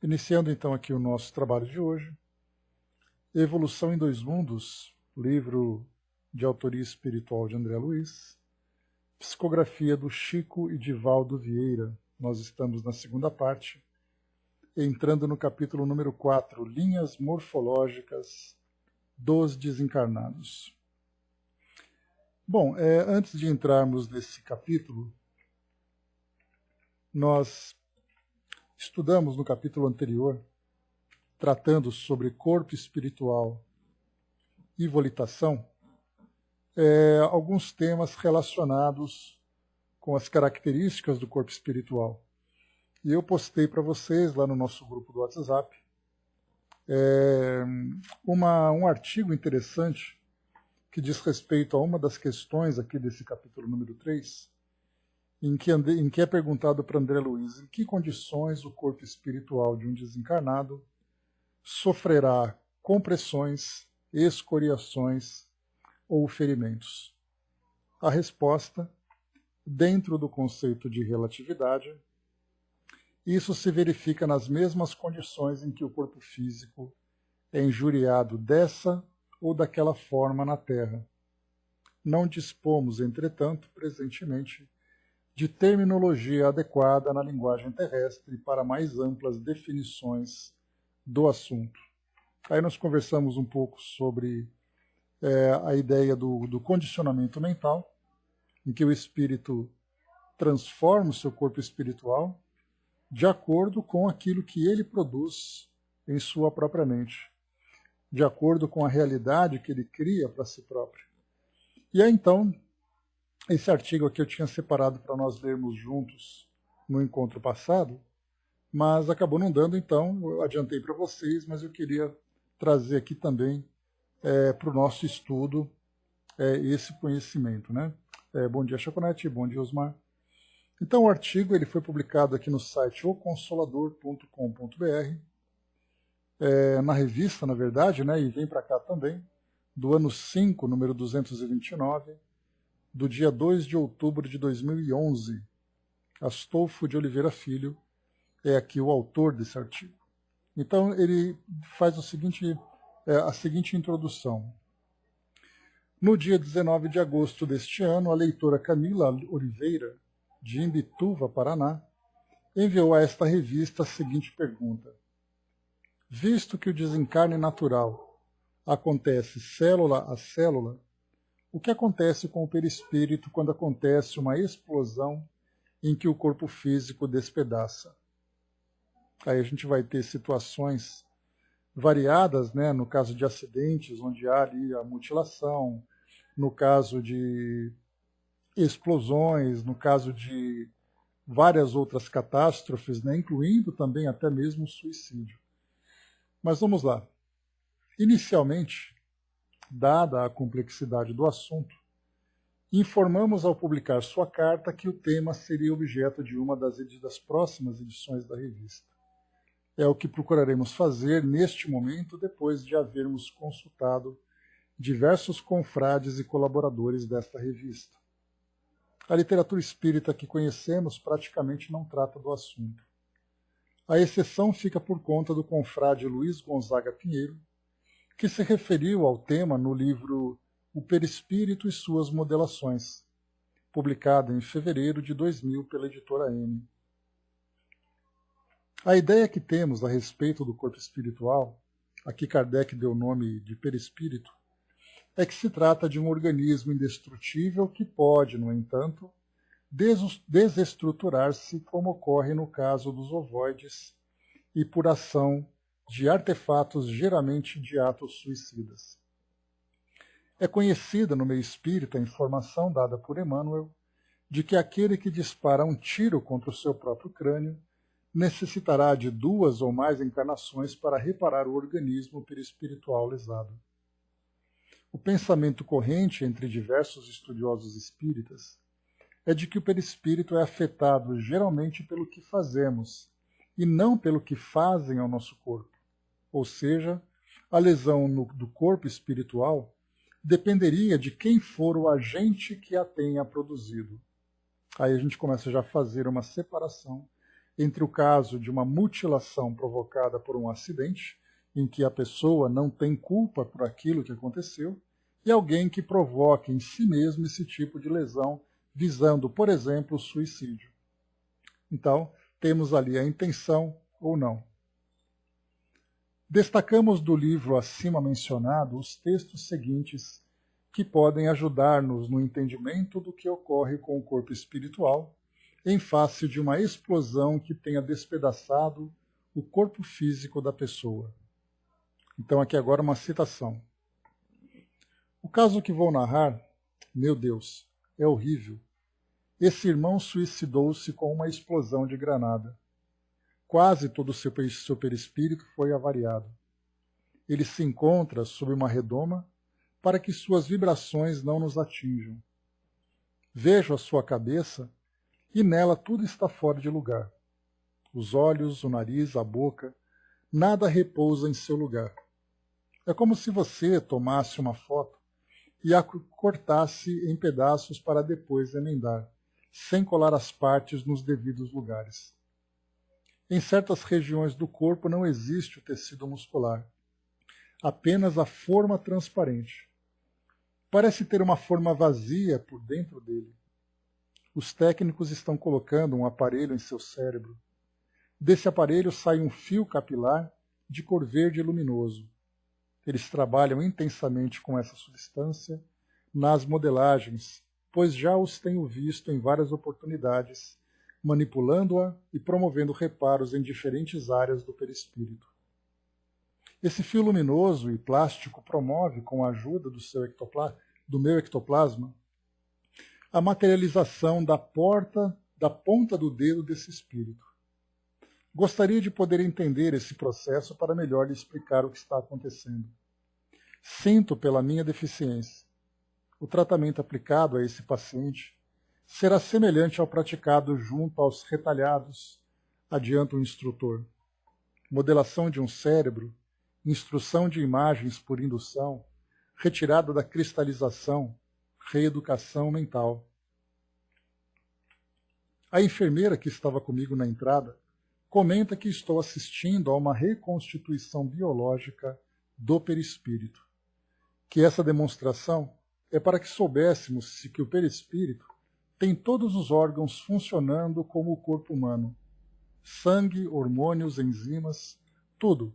Iniciando então aqui o nosso trabalho de hoje, Evolução em Dois Mundos, livro de autoria espiritual de André Luiz, psicografia do Chico e Divaldo Vieira. Nós estamos na segunda parte, entrando no capítulo número 4, Linhas Morfológicas dos Desencarnados. Bom, antes de entrarmos nesse capítulo, nós estudamos no capítulo anterior, tratando sobre corpo espiritual e volitação, alguns temas relacionados com as características do corpo espiritual. E eu postei para vocês lá no nosso grupo do WhatsApp um artigo interessante que diz respeito a uma das questões aqui desse capítulo número 3, em que é perguntado para André Luiz em que condições o corpo espiritual de um desencarnado sofrerá compressões, escoriações ou ferimentos. A resposta, dentro do conceito de relatividade, isso se verifica nas mesmas condições em que o corpo físico é injuriado dessa ou daquela forma na Terra. Não dispomos, entretanto, presentemente, de terminologia adequada na linguagem terrestre para mais amplas definições do assunto. Aí nós conversamos um pouco sobre a ideia do condicionamento mental, em que o espírito transforma o seu corpo espiritual de acordo com aquilo que ele produz em sua própria mente, de acordo com a realidade que ele cria para si próprio. E aí então, esse artigo aqui eu tinha separado para nós lermos juntos no encontro passado, mas acabou não dando, então eu adiantei para vocês, mas eu queria trazer aqui também para o nosso estudo esse conhecimento, né? Bom dia, Chaconete, bom dia, Osmar. Então o artigo ele foi publicado aqui no site oconsolador.com.br, na revista, na verdade, né, e vem para cá também, do ano 5, número 229, do dia 2 de outubro de 2011. Astolfo de Oliveira Filho é aqui o autor desse artigo. Então ele faz a seguinte introdução. No dia 19 de agosto deste ano, a leitora Camila Oliveira, de Imbituva, Paraná, enviou a esta revista a seguinte pergunta. Visto que o desencarne natural acontece célula a célula, o que acontece com o perispírito quando acontece uma explosão em que o corpo físico despedaça? Aí a gente vai ter situações variadas, né? No caso de acidentes, onde há ali a mutilação, no caso de explosões, no caso de várias outras catástrofes, né? Incluindo também até mesmo o suicídio. Mas vamos lá. Inicialmente, dada a complexidade do assunto, informamos ao publicar sua carta que o tema seria objeto de uma das próximas edições da revista. É o que procuraremos fazer neste momento, depois de havermos consultado diversos confrades e colaboradores desta revista. A literatura espírita que conhecemos praticamente não trata do assunto. A exceção fica por conta do confrade Luiz Gonzaga Pinheiro, que se referiu ao tema no livro O Perispírito e Suas Modelações, publicado em fevereiro de 2000 pela editora M. A ideia que temos a respeito do corpo espiritual, a que Kardec deu o nome de perispírito, é que se trata de um organismo indestrutível que pode, no entanto, desestruturar-se, como ocorre no caso dos ovoides, e por ação de artefatos geralmente de atos suicidas. É conhecida no meio espírita a informação dada por Emmanuel de que aquele que dispara um tiro contra o seu próprio crânio necessitará de 2 ou mais encarnações para reparar o organismo perispiritual lesado. O pensamento corrente entre diversos estudiosos espíritas é de que o perispírito é afetado geralmente pelo que fazemos e não pelo que fazem ao nosso corpo. Ou seja, a lesão do corpo espiritual dependeria de quem for o agente que a tenha produzido. Aí a gente começa já a fazer uma separação entre o caso de uma mutilação provocada por um acidente, em que a pessoa não tem culpa por aquilo que aconteceu, e alguém que provoque em si mesmo esse tipo de lesão, visando, por exemplo, o suicídio. Então, temos ali a intenção ou não. Destacamos do livro acima mencionado os textos seguintes que podem ajudar-nos no entendimento do que ocorre com o corpo espiritual em face de uma explosão que tenha despedaçado o corpo físico da pessoa. Então, aqui agora uma citação. O caso que vou narrar, meu Deus, é horrível. Esse irmão suicidou-se com uma explosão de granada. Quase todo o seu perispírito foi avariado. Ele se encontra sob uma redoma para que suas vibrações não nos atinjam. Vejo a sua cabeça e nela tudo está fora de lugar. Os olhos, o nariz, a boca, nada repousa em seu lugar. É como se você tomasse uma foto e a cortasse em pedaços para depois emendar, sem colar as partes nos devidos lugares. Em certas regiões do corpo não existe o tecido muscular, apenas a forma transparente. Parece ter uma forma vazia por dentro dele. Os técnicos estão colocando um aparelho em seu cérebro. Desse aparelho sai um fio capilar de cor verde luminoso. Eles trabalham intensamente com essa substância nas modelagens, pois já os tenho visto em várias oportunidades, manipulando-a e promovendo reparos em diferentes áreas do perispírito. Esse fio luminoso e plástico promove, com a ajuda do meu ectoplasma, a materialização da ponta do dedo desse espírito. Gostaria de poder entender esse processo para melhor lhe explicar o que está acontecendo. Sinto pela minha deficiência. O tratamento aplicado a esse paciente será semelhante ao praticado junto aos retalhados, adianta o instrutor. Modelação de um cérebro, instrução de imagens por indução, retirada da cristalização, reeducação mental. A enfermeira que estava comigo na entrada comenta que estou assistindo a uma reconstituição biológica do perispírito, que essa demonstração é para que soubéssemos que o perispírito tem todos os órgãos funcionando como o corpo humano. Sangue, hormônios, enzimas, tudo.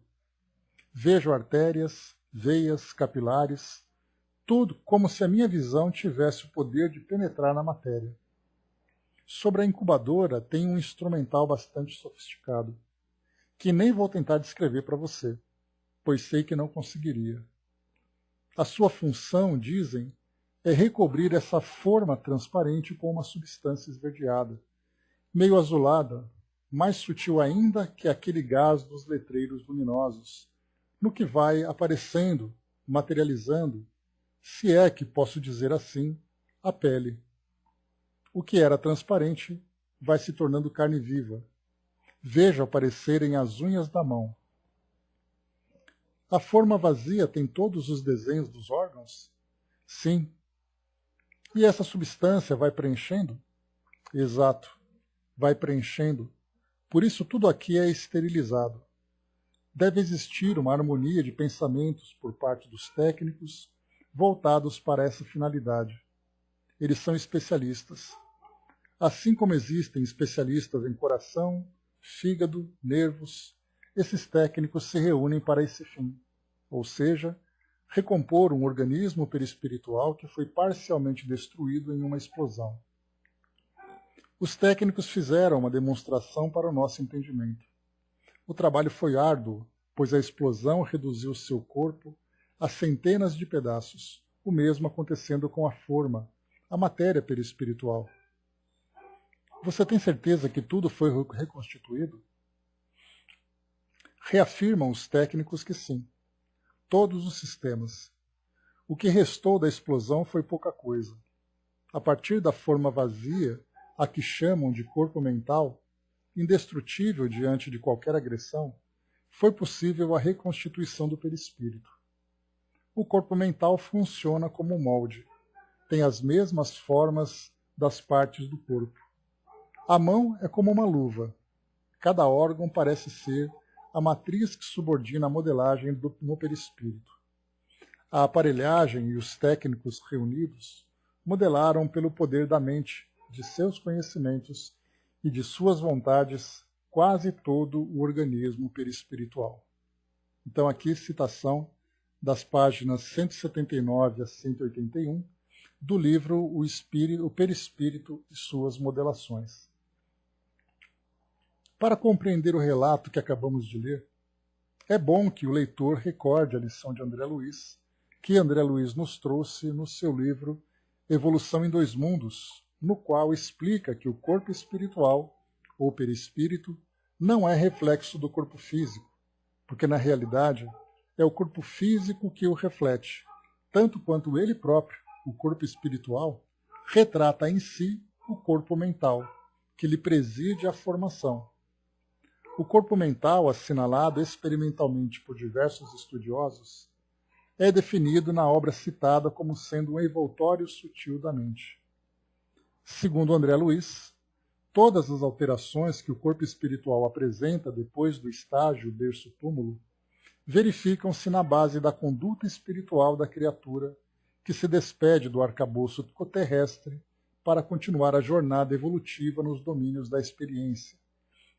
Vejo artérias, veias, capilares, tudo como se a minha visão tivesse o poder de penetrar na matéria. Sobre a incubadora tem um instrumental bastante sofisticado, que nem vou tentar descrever para você, pois sei que não conseguiria. A sua função, dizem, é recobrir essa forma transparente com uma substância esverdeada, meio azulada, mais sutil ainda que aquele gás dos letreiros luminosos, no que vai aparecendo, materializando, se é que posso dizer assim, a pele. O que era transparente vai se tornando carne viva. Vejo aparecerem as unhas da mão. A forma vazia tem todos os desenhos dos órgãos? Sim. E essa substância vai preenchendo? Exato, vai preenchendo. Por isso tudo aqui é esterilizado. Deve existir uma harmonia de pensamentos por parte dos técnicos voltados para essa finalidade. Eles são especialistas. Assim como existem especialistas em coração, fígado, nervos, esses técnicos se reúnem para esse fim, ou seja, recompor um organismo perispiritual que foi parcialmente destruído em uma explosão. Os técnicos fizeram uma demonstração para o nosso entendimento. O trabalho foi árduo, pois a explosão reduziu seu corpo a centenas de pedaços, o mesmo acontecendo com a forma, a matéria perispiritual. Você tem certeza que tudo foi reconstituído? Reafirmam os técnicos que sim. Todos os sistemas. O que restou da explosão foi pouca coisa. A partir da forma vazia, a que chamam de corpo mental, indestrutível diante de qualquer agressão, foi possível a reconstituição do perispírito. O corpo mental funciona como um molde. Tem as mesmas formas das partes do corpo. A mão é como uma luva. cada órgão parece ser a matriz que subordina a modelagem no perispírito. A aparelhagem e os técnicos reunidos modelaram pelo poder da mente, de seus conhecimentos e de suas vontades quase todo o organismo perispiritual. Então aqui citação das páginas 179 a 181 do livro O Perispírito e Suas Modelações. Para compreender o relato que acabamos de ler, é bom que o leitor recorde a lição de André Luiz, que André Luiz nos trouxe no seu livro Evolução em Dois Mundos, no qual explica que o corpo espiritual, ou perispírito, não é reflexo do corpo físico, porque na realidade é o corpo físico que o reflete, tanto quanto ele próprio, o corpo espiritual, retrata em si o corpo mental, que lhe preside a formação. O corpo mental, assinalado experimentalmente por diversos estudiosos, é definido na obra citada como sendo um envoltório sutil da mente. Segundo André Luiz, todas as alterações que o corpo espiritual apresenta depois do estágio berço-túmulo verificam-se na base da conduta espiritual da criatura que se despede do arcabouço terrestre para continuar a jornada evolutiva nos domínios da experiência.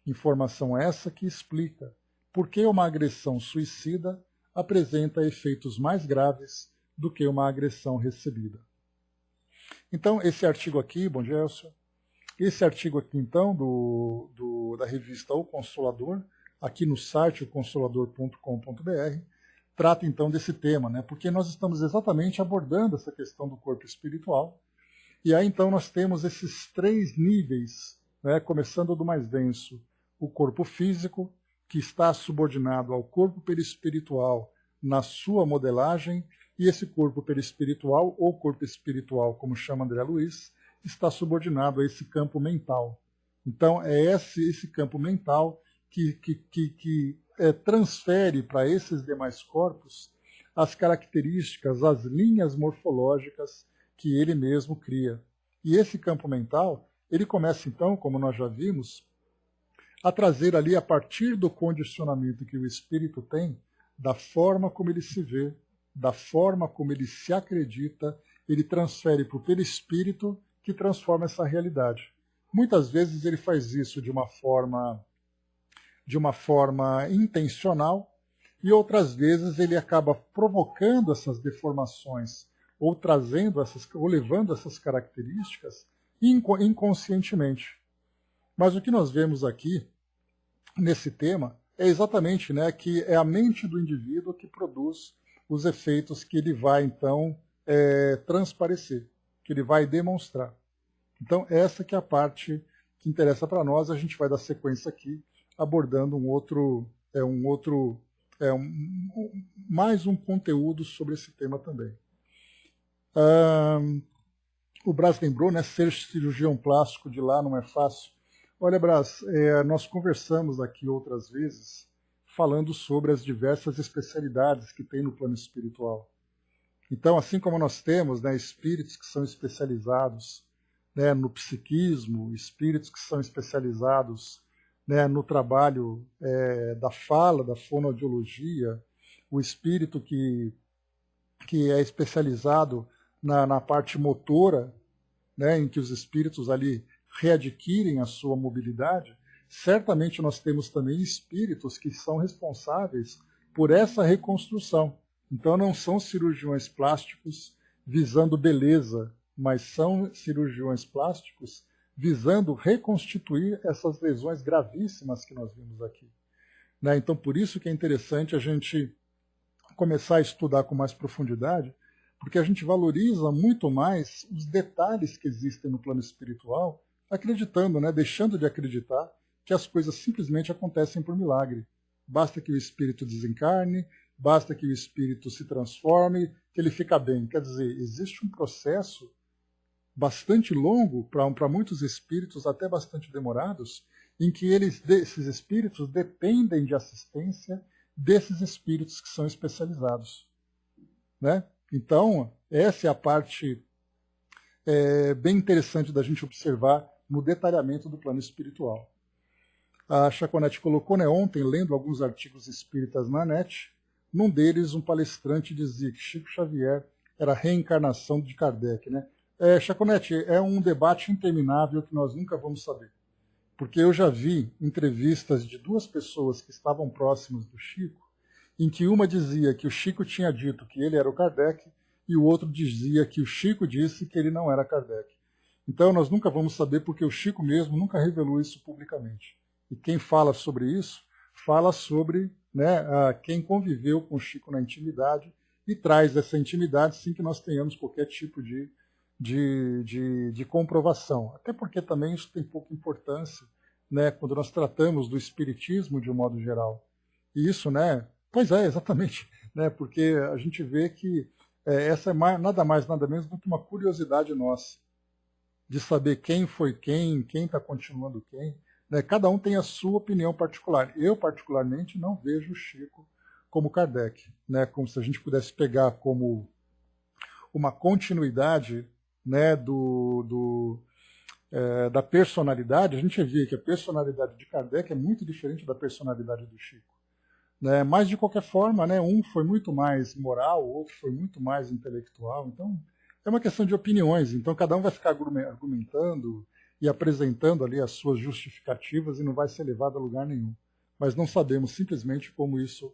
Informação essa que explica por que uma agressão suicida apresenta efeitos mais graves do que uma agressão recebida. Então, esse artigo aqui, bom dia, Elcio, esse artigo aqui, então, da revista O Consolador, aqui no site oconsolador.com.br, trata, então, desse tema, né? Porque nós estamos exatamente abordando essa questão do corpo espiritual, e aí, então, nós temos esses três níveis, né? Começando do mais denso, o corpo físico, que está subordinado ao corpo perispiritual na sua modelagem, e esse corpo perispiritual, ou corpo espiritual, como chama André Luiz, está subordinado a esse campo mental. Então, é esse campo mental que transfere para esses demais corpos as características, as linhas morfológicas que ele mesmo cria. E esse campo mental, ele começa então, como nós já vimos, a trazer ali, a partir do condicionamento que o espírito tem, da forma como ele se vê, da forma como ele se acredita, ele transfere para o perispírito, que transforma essa realidade. Muitas vezes ele faz isso de uma forma intencional, e outras vezes ele acaba provocando essas deformações, ou levando essas características inconscientemente. Mas o que nós vemos aqui, nesse tema, é exatamente, né, que é a mente do indivíduo que produz os efeitos que ele vai, então, transparecer, que ele vai demonstrar. Então, essa que é a parte que interessa para nós. A gente vai dar sequência aqui, abordando mais um conteúdo sobre esse tema também. O Brás lembrou, né, ser cirurgião plástico de lá não é fácil. Olha, Brás, nós conversamos aqui outras vezes falando sobre as diversas especialidades que tem no plano espiritual. Então, assim como nós temos, né, espíritos que são especializados, né, no psiquismo, espíritos que são especializados, né, no trabalho da fala, da fonoaudiologia, o espírito que é especializado na parte motora, né, em que os espíritos ali readquirem a sua mobilidade, certamente nós temos também espíritos que são responsáveis por essa reconstrução. Então não são cirurgiões plásticos visando beleza, mas são cirurgiões plásticos visando reconstituir essas lesões gravíssimas que nós vimos aqui. Né? Então por isso que é interessante a gente começar a estudar com mais profundidade, porque a gente valoriza muito mais os detalhes que existem no plano espiritual, acreditando, né, deixando de acreditar que as coisas simplesmente acontecem por milagre. Basta que o espírito desencarne, basta que o espírito se transforme, que ele fica bem. Quer dizer, existe um processo bastante longo, para muitos espíritos até bastante demorados, em que esses espíritos dependem de assistência desses espíritos que são especializados. Né? Então, essa é a parte bem interessante da gente observar no detalhamento do plano espiritual. A Chaconete colocou, né, ontem, lendo alguns artigos espíritas na net, num deles um palestrante dizia que Chico Xavier era a reencarnação de Kardec. Né? Chaconete, é um debate interminável que nós nunca vamos saber. Porque eu já vi entrevistas de duas pessoas que estavam próximas do Chico, em que uma dizia que o Chico tinha dito que ele era o Kardec, e o outro dizia que o Chico disse que ele não era Kardec. Então nós nunca vamos saber, porque o Chico mesmo nunca revelou isso publicamente. E quem fala sobre isso, fala sobre, né, quem conviveu com o Chico na intimidade e traz essa intimidade sem que nós tenhamos qualquer tipo de comprovação. Até porque também isso tem pouca importância, né, quando nós tratamos do espiritismo de um modo geral. E isso, né, pois é, exatamente, né, porque a gente vê que essa é nada mais, nada menos do que uma curiosidade nossa, de saber quem foi quem está continuando quem. Né? Cada um tem a sua opinião particular. Eu, particularmente, não vejo o Chico como Kardec, né? Como se a gente pudesse pegar como uma continuidade, né, da personalidade. A gente vê que a personalidade de Kardec é muito diferente da personalidade do Chico. Né? Mas, de qualquer forma, né, um foi muito mais moral, o outro foi muito mais intelectual. Então, é uma questão de opiniões. Então, cada um vai ficar argumentando e apresentando ali as suas justificativas e não vai ser levado a lugar nenhum. Mas não sabemos simplesmente como isso,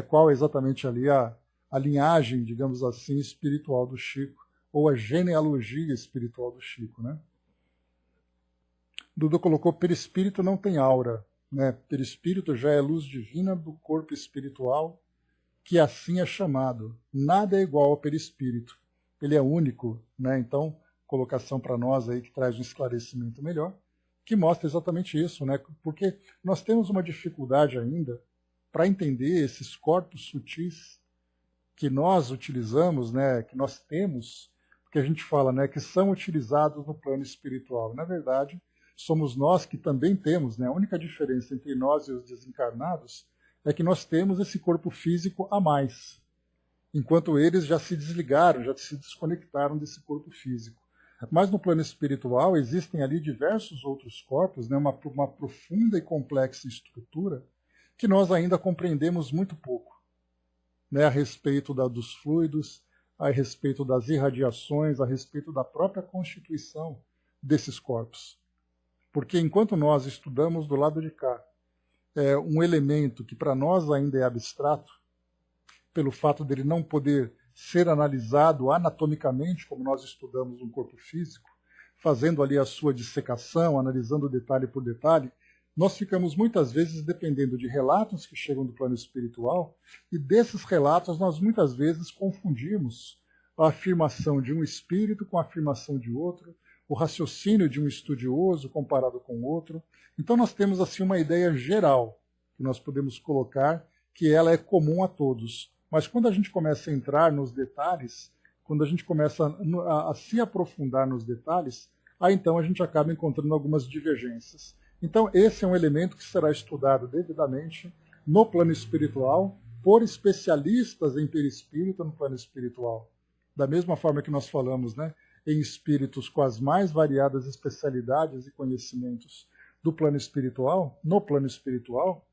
qual é exatamente ali a linhagem, digamos assim, espiritual do Chico, ou a genealogia espiritual do Chico. Né? Dudu colocou: perispírito não tem aura. Né? Perispírito já é luz divina do corpo espiritual, que assim é chamado. Nada é igual ao perispírito. Ele é único, né? Então, colocação para nós aí que traz um esclarecimento melhor, que mostra exatamente isso, né? Porque nós temos uma dificuldade ainda para entender esses corpos sutis que nós utilizamos, né? Que nós temos, porque a gente fala, né? Que são utilizados no plano espiritual. Na verdade, somos nós que também temos, né? A única diferença entre nós e os desencarnados é que nós temos esse corpo físico a mais, enquanto eles já se desligaram, já se desconectaram desse corpo físico. Mas no plano espiritual existem ali diversos outros corpos, né, uma profunda e complexa estrutura que nós ainda compreendemos muito pouco, né, a respeito dos fluidos, a respeito das irradiações, a respeito da própria constituição desses corpos. Porque enquanto nós estudamos do lado de cá um elemento que para nós ainda é abstrato, pelo fato dele não poder ser analisado anatomicamente, como nós estudamos no corpo físico, fazendo ali a sua dissecação, analisando detalhe por detalhe, nós ficamos muitas vezes dependendo de relatos que chegam do plano espiritual, e desses relatos nós muitas vezes confundimos a afirmação de um espírito com a afirmação de outro, o raciocínio de um estudioso comparado com outro. Então nós temos assim uma ideia geral que nós podemos colocar, que ela é comum a todos. Mas quando a gente começa a entrar nos detalhes, quando a gente começa a se aprofundar nos detalhes, aí então a gente acaba encontrando algumas divergências. Então esse é um elemento que será estudado devidamente no plano espiritual, por especialistas em perispírito no plano espiritual. Da mesma forma que nós falamos, né, em espíritos com as mais variadas especialidades e conhecimentos do plano espiritual, no plano espiritual,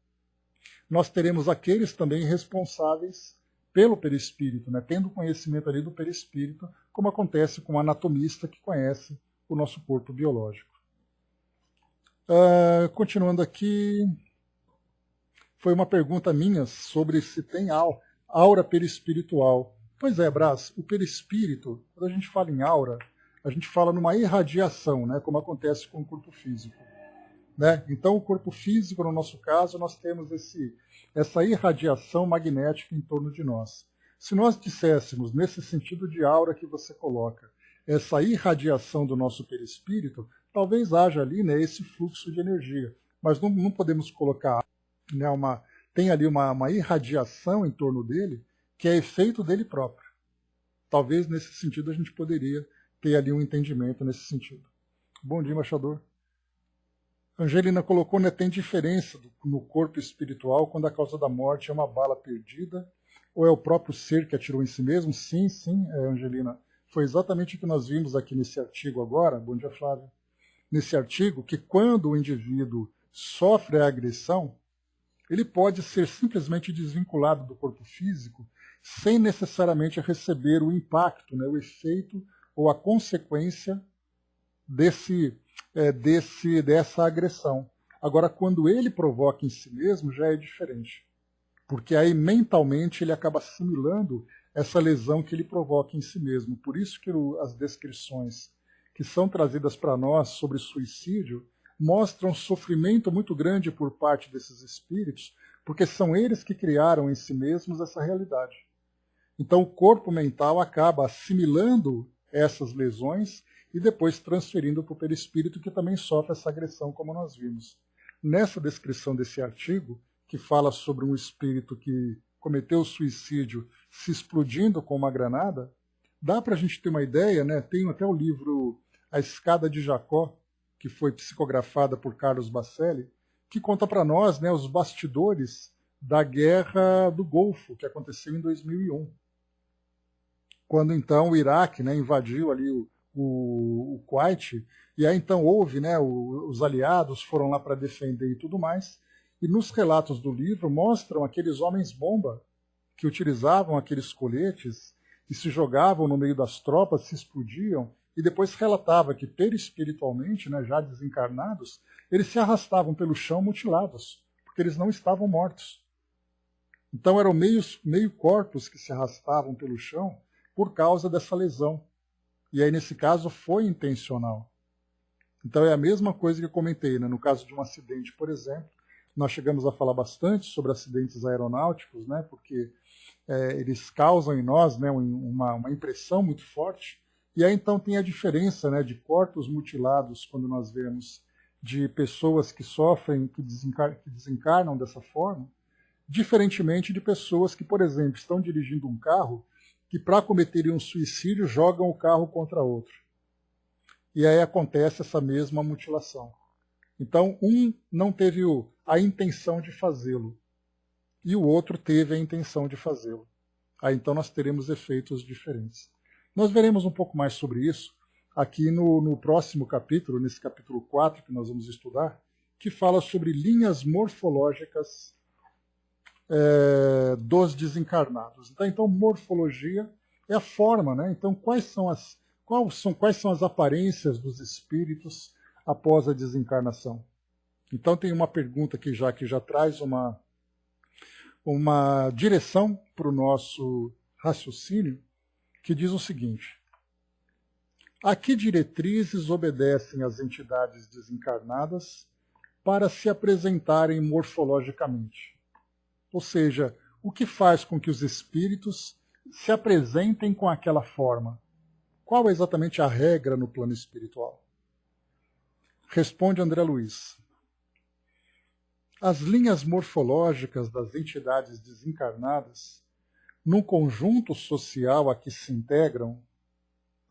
nós teremos aqueles também responsáveis pelo perispírito, né? Tendo conhecimento ali do perispírito, como acontece com o anatomista que conhece o nosso corpo biológico. Continuando aqui, foi uma pergunta minha sobre se tem aura perispiritual. Pois é, Brás, o perispírito, quando a gente fala em aura, a gente fala numa irradiação, né? Como acontece com o corpo físico. Né? Então, o corpo físico, no nosso caso, nós temos essa irradiação magnética em torno de nós. Se nós disséssemos, nesse sentido de aura que você coloca, essa irradiação do nosso perispírito, talvez haja ali, né, esse fluxo de energia. Mas não podemos colocar, né, tem ali uma irradiação em torno dele que é efeito dele próprio. Talvez nesse sentido a gente poderia ter ali um entendimento nesse sentido. Bom dia, embaixador. Angelina colocou, né, tem diferença no corpo espiritual quando a causa da morte é uma bala perdida ou é o próprio ser que atirou em si mesmo? Sim, Angelina. Foi exatamente o que nós vimos aqui nesse artigo agora. Bom dia, Flávia. Nesse artigo, que quando o indivíduo sofre a agressão, ele pode ser simplesmente desvinculado do corpo físico sem necessariamente receber o impacto, né, o efeito ou a consequência dessa agressão. Agora, quando ele provoca em si mesmo, já é diferente. Porque aí, mentalmente, ele acaba assimilando essa lesão que ele provoca em si mesmo. Por isso que as descrições que são trazidas para nós sobre suicídio mostram um sofrimento muito grande por parte desses espíritos, porque são eles que criaram em si mesmos essa realidade. Então o corpo mental acaba assimilando essas lesões e depois transferindo para o perispírito, que também sofre essa agressão, como nós vimos. Nessa descrição desse artigo, que fala sobre um espírito que cometeu suicídio se explodindo com uma granada, dá para a gente ter uma ideia, né? Tem até o livro A Escada de Jacó, que foi psicografada por Carlos Bacelli, que conta para nós, né, os bastidores da Guerra do Golfo, que aconteceu em 2001. Quando então o Iraque, né, invadiu ali o Kuwait, e aí então houve, né, os aliados foram lá para defender e tudo mais, e nos relatos do livro mostram aqueles homens-bomba que utilizavam aqueles coletes e se jogavam no meio das tropas, se explodiam, e depois relatava que perispiritualmente, né, já desencarnados, eles se arrastavam pelo chão mutilados, porque eles não estavam mortos. Então eram meio corpos que se arrastavam pelo chão por causa dessa lesão. E aí, nesse caso, foi intencional. Então é a mesma coisa que eu comentei, né? No caso de um acidente, por exemplo, nós chegamos a falar bastante sobre acidentes aeronáuticos, né? Porque eles causam em nós, né, uma impressão muito forte. E aí então tem a diferença, né, de corpos mutilados, quando nós vemos, de pessoas que sofrem, que desencarnam dessa forma, diferentemente de pessoas que, por exemplo, estão dirigindo um carro que, para cometerem um suicídio, jogam o carro contra outro. E aí acontece essa mesma mutilação. Então, um não teve a intenção de fazê-lo, e o outro teve a intenção de fazê-lo. Aí então nós teremos efeitos diferentes. Nós veremos um pouco mais sobre isso aqui no próximo capítulo, nesse capítulo 4 que nós vamos estudar, que fala sobre linhas morfológicas dos desencarnados. Então, morfologia é a forma, né? Então, quais são as aparências dos espíritos após a desencarnação? Então, tem uma pergunta que já traz uma direção para o nosso raciocínio, que diz o seguinte: a que diretrizes obedecem as entidades desencarnadas para se apresentarem morfologicamente? Ou seja, o que faz com que os espíritos se apresentem com aquela forma? Qual é exatamente a regra no plano espiritual? Responde André Luiz. As linhas morfológicas das entidades desencarnadas, num conjunto social a que se integram,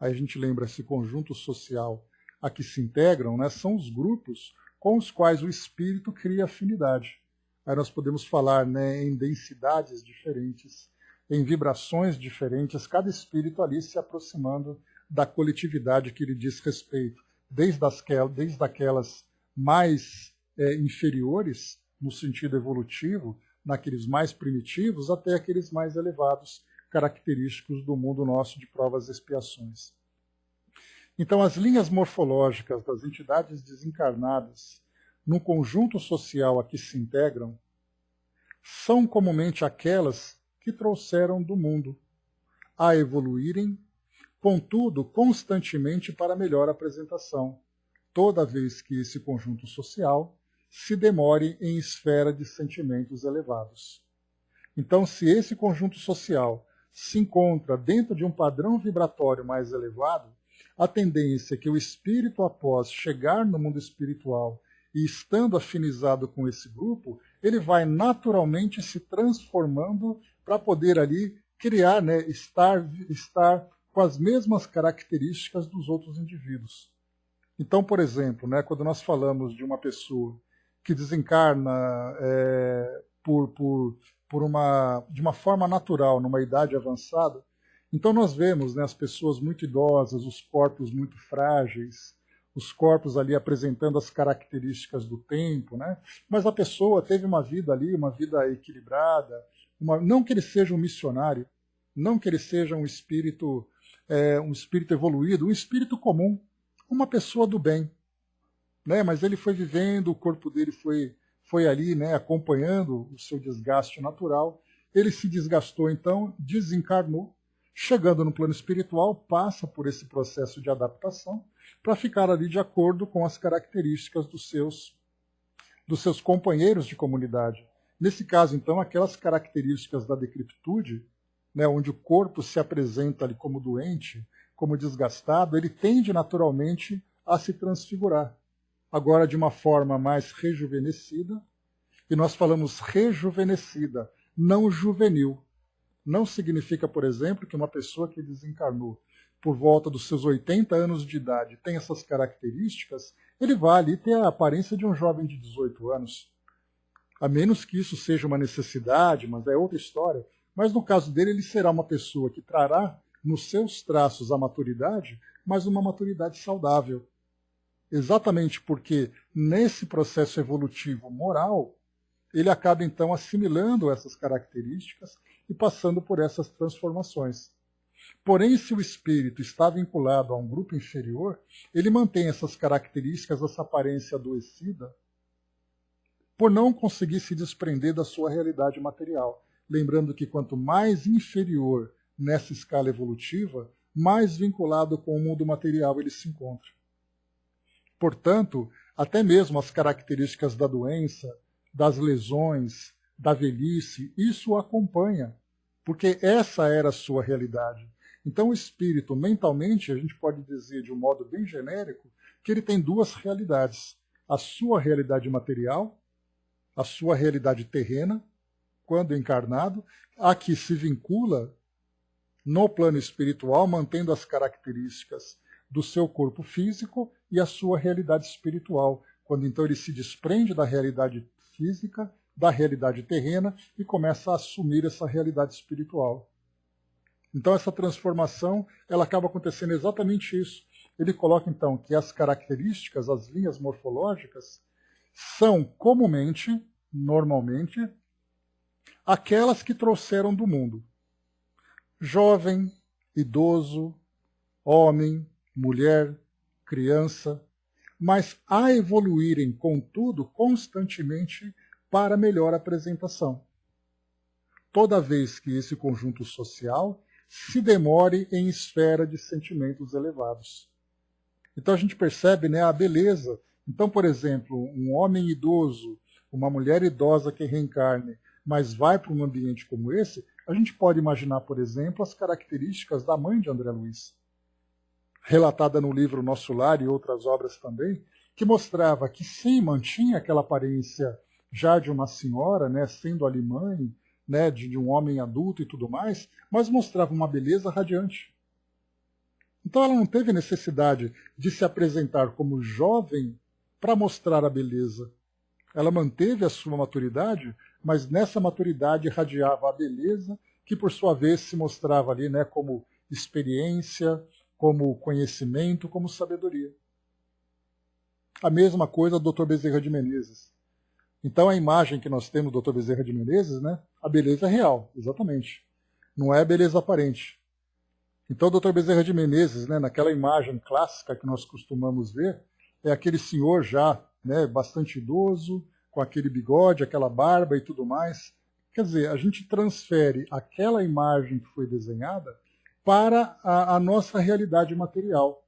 aí a gente lembra esse conjunto social a que se integram, né, são os grupos com os quais o espírito cria afinidade. Aí nós podemos falar, né, em densidades diferentes, em vibrações diferentes, cada espírito ali se aproximando da coletividade que lhe diz respeito, desde aquelas mais inferiores, no sentido evolutivo, naqueles mais primitivos, até aqueles mais elevados, característicos do mundo nosso de provas e expiações. Então, as linhas morfológicas das entidades desencarnadas, no conjunto social a que se integram, são comumente aquelas que trouxeram do mundo, a evoluírem, contudo, constantemente para melhor apresentação, toda vez que esse conjunto social se demore em esfera de sentimentos elevados. Então, se esse conjunto social se encontra dentro de um padrão vibratório mais elevado, a tendência é que o espírito, após chegar no mundo espiritual e estando afinizado com esse grupo, ele vai naturalmente se transformando para poder ali criar, né, estar com as mesmas características dos outros indivíduos. Então, por exemplo, né, quando nós falamos de uma pessoa que desencarna de uma forma natural, numa idade avançada, então nós vemos, né, as pessoas muito idosas, os corpos muito frágeis, os corpos ali apresentando as características do tempo, né? Mas a pessoa teve uma vida ali, uma vida equilibrada, não que ele seja um missionário, não que ele seja um espírito evoluído, um espírito comum, uma pessoa do bem, né? Mas ele foi vivendo, o corpo dele foi ali, né, acompanhando o seu desgaste natural. Ele se desgastou, então, desencarnou, chegando no plano espiritual, passa por esse processo de adaptação para ficar ali de acordo com as características dos seus companheiros de comunidade. Nesse caso, então, aquelas características da decrepitude, né, onde o corpo se apresenta ali como doente, como desgastado, ele tende naturalmente a se transfigurar. Agora de uma forma mais rejuvenescida, e nós falamos rejuvenescida, não juvenil. Não significa, por exemplo, que uma pessoa que desencarnou por volta dos seus 80 anos de idade tem essas características, ele vai ali ter a aparência de um jovem de 18 anos. A menos que isso seja uma necessidade, mas é outra história. Mas no caso dele, ele será uma pessoa que trará nos seus traços a maturidade, mas uma maturidade saudável. Exatamente porque nesse processo evolutivo moral, ele acaba então assimilando essas características e passando por essas transformações. Porém, se o espírito está vinculado a um grupo inferior, ele mantém essas características, essa aparência adoecida, por não conseguir se desprender da sua realidade material. Lembrando que quanto mais inferior nessa escala evolutiva, mais vinculado com o mundo material ele se encontra. Portanto, até mesmo as características da doença, das lesões, da velhice, isso o acompanha, porque essa era a sua realidade. Então o espírito, mentalmente, a gente pode dizer de um modo bem genérico, que ele tem duas realidades. A sua realidade material, a sua realidade terrena, quando encarnado, a que se vincula no plano espiritual, mantendo as características do seu corpo físico e a sua realidade espiritual, quando então ele se desprende da realidade física, da realidade terrena e começa a assumir essa realidade espiritual. Então essa transformação, ela acaba acontecendo exatamente isso. Ele coloca então que as características, as linhas morfológicas, são comumente, normalmente, aquelas que trouxeram do mundo. Jovem, idoso, homem, mulher, criança, mas a evoluírem, contudo, constantemente para melhor apresentação. Toda vez que esse conjunto social se demore em esfera de sentimentos elevados. Então a gente percebe, né, a beleza. Então, por exemplo, um homem idoso, uma mulher idosa que reencarne, mas vai para um ambiente como esse, a gente pode imaginar, por exemplo, as características da mãe de André Luiz, relatada no livro Nosso Lar e outras obras também, que mostrava que sim, mantinha aquela aparência já de uma senhora, né, sendo ali mãe, né, de um homem adulto e tudo mais, mas mostrava uma beleza radiante. Então ela não teve necessidade de se apresentar como jovem para mostrar a beleza. Ela manteve a sua maturidade, mas nessa maturidade irradiava a beleza, que por sua vez se mostrava ali, né, como experiência, como conhecimento, como sabedoria. A mesma coisa do Dr. Bezerra de Menezes. Então a imagem que nós temos do Dr. Bezerra de Menezes, né, a beleza é real, exatamente. Não é a beleza aparente. Então o Dr. Bezerra de Menezes, né, naquela imagem clássica que nós costumamos ver, é aquele senhor já, né, bastante idoso, com aquele bigode, aquela barba e tudo mais. Quer dizer, a gente transfere aquela imagem que foi desenhada para a nossa realidade material.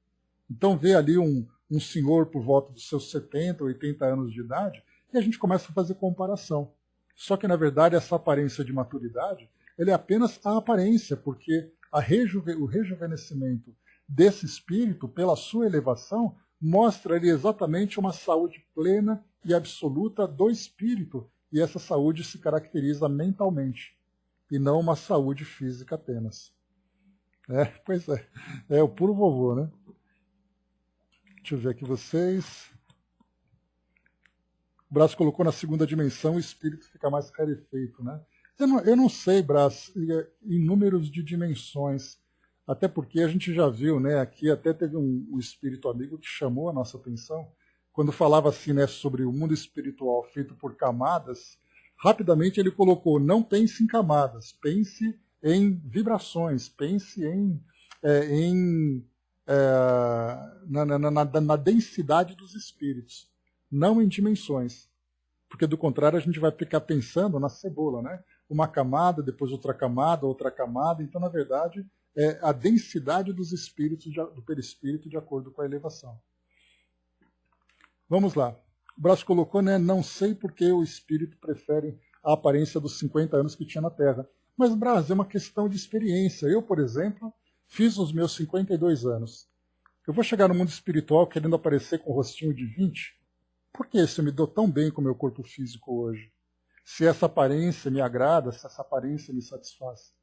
Então vê ali um senhor por volta dos seus 70, 80 anos de idade, e a gente começa a fazer comparação. Só que, na verdade, essa aparência de maturidade, ele é apenas a aparência, porque o rejuvenescimento desse espírito, pela sua elevação, mostra ali exatamente uma saúde plena e absoluta do espírito, e essa saúde se caracteriza mentalmente, e não uma saúde física apenas. Pois é. É o puro vovô, né? Deixa eu ver aqui vocês. O Brás colocou na segunda dimensão, o espírito fica mais rarefeito, né? Eu não sei, Brás, em números de dimensões. Até porque a gente já viu, né, aqui até teve um espírito amigo que chamou a nossa atenção, quando falava assim, né, sobre o mundo espiritual feito por camadas, rapidamente ele colocou, não pense em camadas, pense em vibrações, pense na densidade dos espíritos, não em dimensões. Porque do contrário a gente vai ficar pensando na cebola, né? Uma camada, depois outra camada. Então, na verdade, é a densidade dos espíritos, do perispírito, de acordo com a elevação. Vamos lá. O Brás colocou, né? Não sei por que o espírito prefere a aparência dos 50 anos que tinha na Terra. Mas, Brás, é uma questão de experiência. Eu, por exemplo, fiz os meus 52 anos. Eu vou chegar no mundo espiritual querendo aparecer com o rostinho de 20? Por que se eu me dou tão bem com o meu corpo físico hoje? Se essa aparência me agrada, se essa aparência me satisfaz.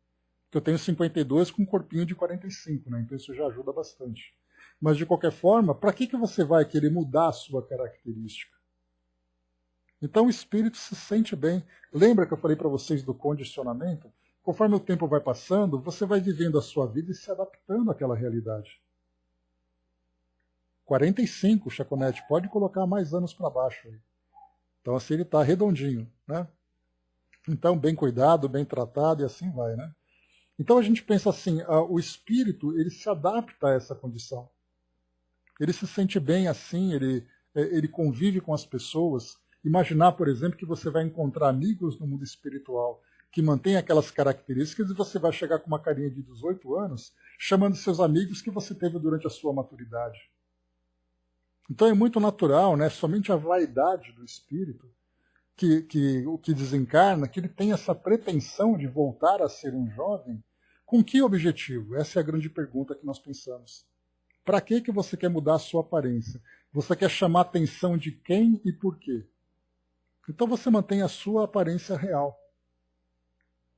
Porque eu tenho 52 com um corpinho de 45, né? Então isso já ajuda bastante. Mas de qualquer forma, para que você vai querer mudar a sua característica? Então o espírito se sente bem. Lembra que eu falei para vocês do condicionamento? Conforme o tempo vai passando, você vai vivendo a sua vida e se adaptando àquela realidade. 45, Chaconete, pode colocar mais anos para baixo aí. Então assim ele está redondinho, né? Então bem cuidado, bem tratado e assim vai, né? Então a gente pensa assim, o espírito ele se adapta a essa condição. Ele se sente bem assim, ele convive com as pessoas. Imaginar, por exemplo, que você vai encontrar amigos no mundo espiritual que mantêm aquelas características e você vai chegar com uma carinha de 18 anos chamando seus amigos que você teve durante a sua maturidade. Então é muito natural, né? Somente a vaidade do espírito o que desencarna, que ele tem essa pretensão de voltar a ser um jovem. Com que objetivo? Essa é a grande pergunta que nós pensamos. Para que você quer mudar a sua aparência? Você quer chamar a atenção de quem e por quê? Então você mantém a sua aparência real.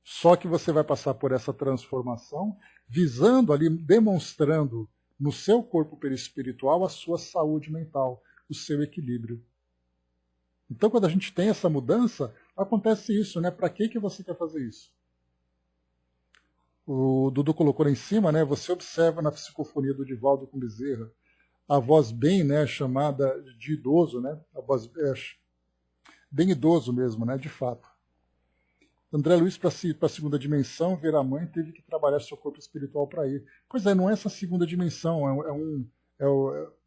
Só que você vai passar por essa transformação visando ali, demonstrando no seu corpo perispiritual a sua saúde mental, o seu equilíbrio. Então, quando a gente tem essa mudança, acontece isso, né? Para que você quer fazer isso? O Dudu colocou lá em cima, né? Você observa na psicofonia do Divaldo com Bezerra a voz bem, né, chamada de idoso, né? A voz bem idoso mesmo, né? De fato. André Luiz, para a segunda dimensão, ver a mãe, teve que trabalhar seu corpo espiritual para ir. Pois é, não é essa segunda dimensão, é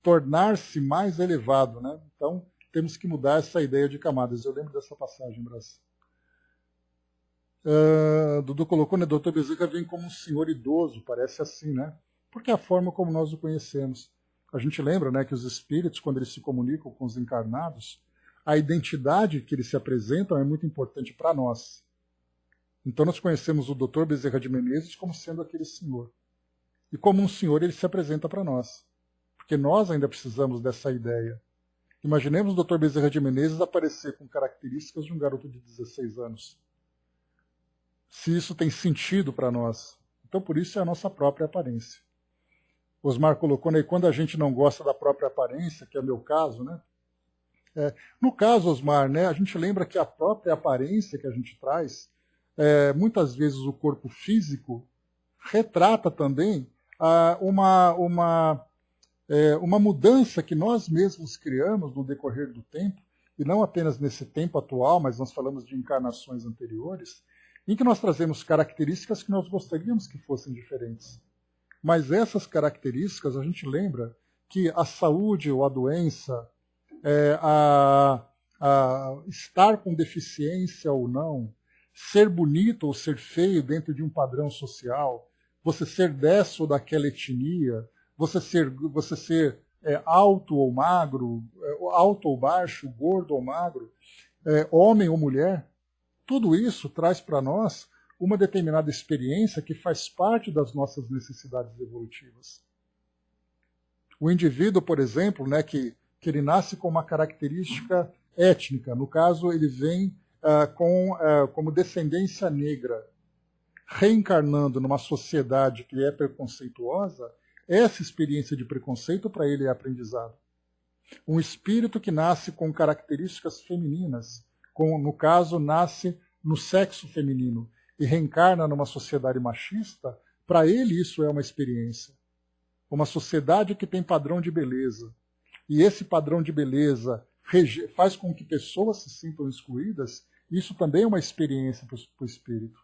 tornar-se mais elevado, né? Então, temos que mudar essa ideia de camadas. Eu lembro dessa passagem, Brás. Dudu colocou, né? Dr. Bezerra vem como um senhor idoso, parece assim, né? Porque é a forma como nós o conhecemos. A gente lembra, né, que os espíritos, quando eles se comunicam com os encarnados, a identidade que eles se apresentam é muito importante para nós. Então nós conhecemos o Dr. Bezerra de Menezes como sendo aquele senhor. E como um senhor ele se apresenta para nós. Porque nós ainda precisamos dessa ideia. Imaginemos o Dr. Bezerra de Menezes aparecer com características de um garoto de 16 anos. Se isso tem sentido para nós. Então, por isso é a nossa própria aparência. Osmar colocou, né, quando a gente não gosta da própria aparência, que é o meu caso, né? No caso, Osmar, né, a gente lembra que a própria aparência que a gente traz, muitas vezes o corpo físico, retrata também uma mudança que nós mesmos criamos no decorrer do tempo, e não apenas nesse tempo atual, mas nós falamos de encarnações anteriores, em que nós trazemos características que nós gostaríamos que fossem diferentes. Mas essas características, a gente lembra que a saúde ou a doença, estar com deficiência ou não, ser bonito ou ser feio dentro de um padrão social, você ser dessa ou daquela etnia, você ser alto ou magro, alto ou baixo, gordo ou magro, homem ou mulher, tudo isso traz para nós uma determinada experiência que faz parte das nossas necessidades evolutivas. O indivíduo, por exemplo, né, que ele nasce com uma característica étnica, no caso ele vem como descendência negra, reencarnando numa sociedade que é preconceituosa, essa experiência de preconceito para ele é aprendizado. Um espírito que nasce com características femininas, no caso, nasce no sexo feminino e reencarna numa sociedade machista, Para ele isso é uma experiência. Uma sociedade que tem padrão de beleza. E esse padrão de beleza faz com que pessoas se sintam excluídas. Isso também é uma experiência para o espírito.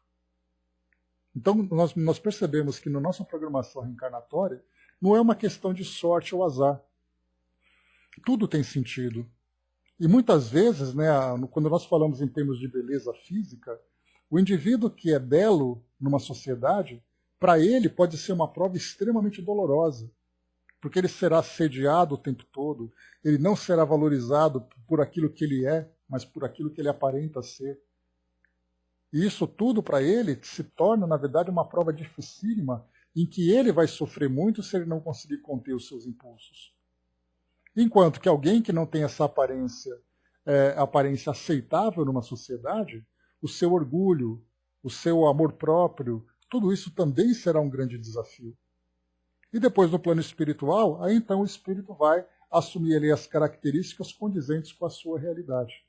Então nós percebemos que na nossa programação reencarnatória não é uma questão de sorte ou azar. Tudo tem sentido. E muitas vezes, né, quando nós falamos em termos de beleza física, o indivíduo que é belo numa sociedade, para ele pode ser uma prova extremamente dolorosa, porque ele será assediado o tempo todo, ele não será valorizado por aquilo que ele é, mas por aquilo que ele aparenta ser. E isso tudo para ele se torna, na verdade, uma prova dificílima, em que ele vai sofrer muito se ele não conseguir conter os seus impulsos. Enquanto que alguém que não tem essa aparência aceitável numa sociedade, o seu orgulho, o seu amor próprio, tudo isso também será um grande desafio. E depois no plano espiritual, aí então o espírito vai assumir ali as características condizentes com a sua realidade.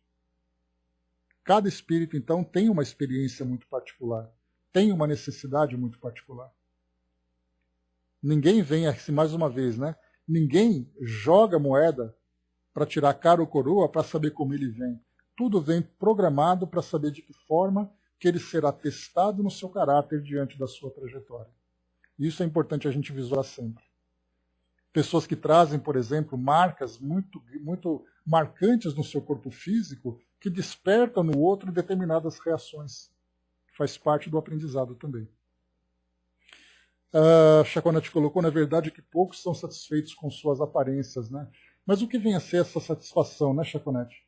Cada espírito, então, tem uma experiência muito particular, tem uma necessidade muito particular. Ninguém vem, assim, mais uma vez, né? Ninguém joga moeda para tirar cara ou coroa para saber como ele vem. Tudo vem programado para saber de que forma que ele será testado no seu caráter diante da sua trajetória. Isso é importante a gente visualizar sempre. Pessoas que trazem, por exemplo, marcas muito marcantes no seu corpo físico que despertam no outro determinadas reações. Faz parte do aprendizado também. Chaconete colocou, na verdade, que poucos são satisfeitos com suas aparências, né? Mas o que vem a ser essa satisfação, né, Chaconete?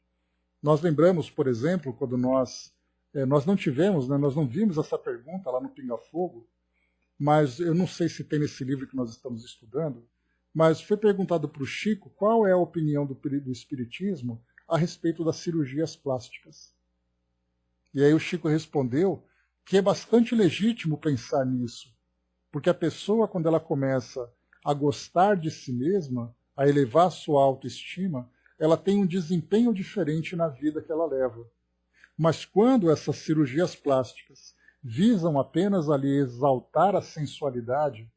Nós lembramos, por exemplo, quando nós não tivemos, né, nós não vimos essa pergunta lá no Pinga Fogo, mas eu não sei se tem nesse livro que nós estamos estudando, mas foi perguntado para o Chico qual é a opinião do Espiritismo a respeito das cirurgias plásticas. E aí o Chico respondeu que é bastante legítimo pensar nisso, porque a pessoa, quando ela começa a gostar de si mesma, a elevar a sua autoestima, ela tem um desempenho diferente na vida que ela leva. Mas quando essas cirurgias plásticas visam apenas ali exaltar a sensualidade,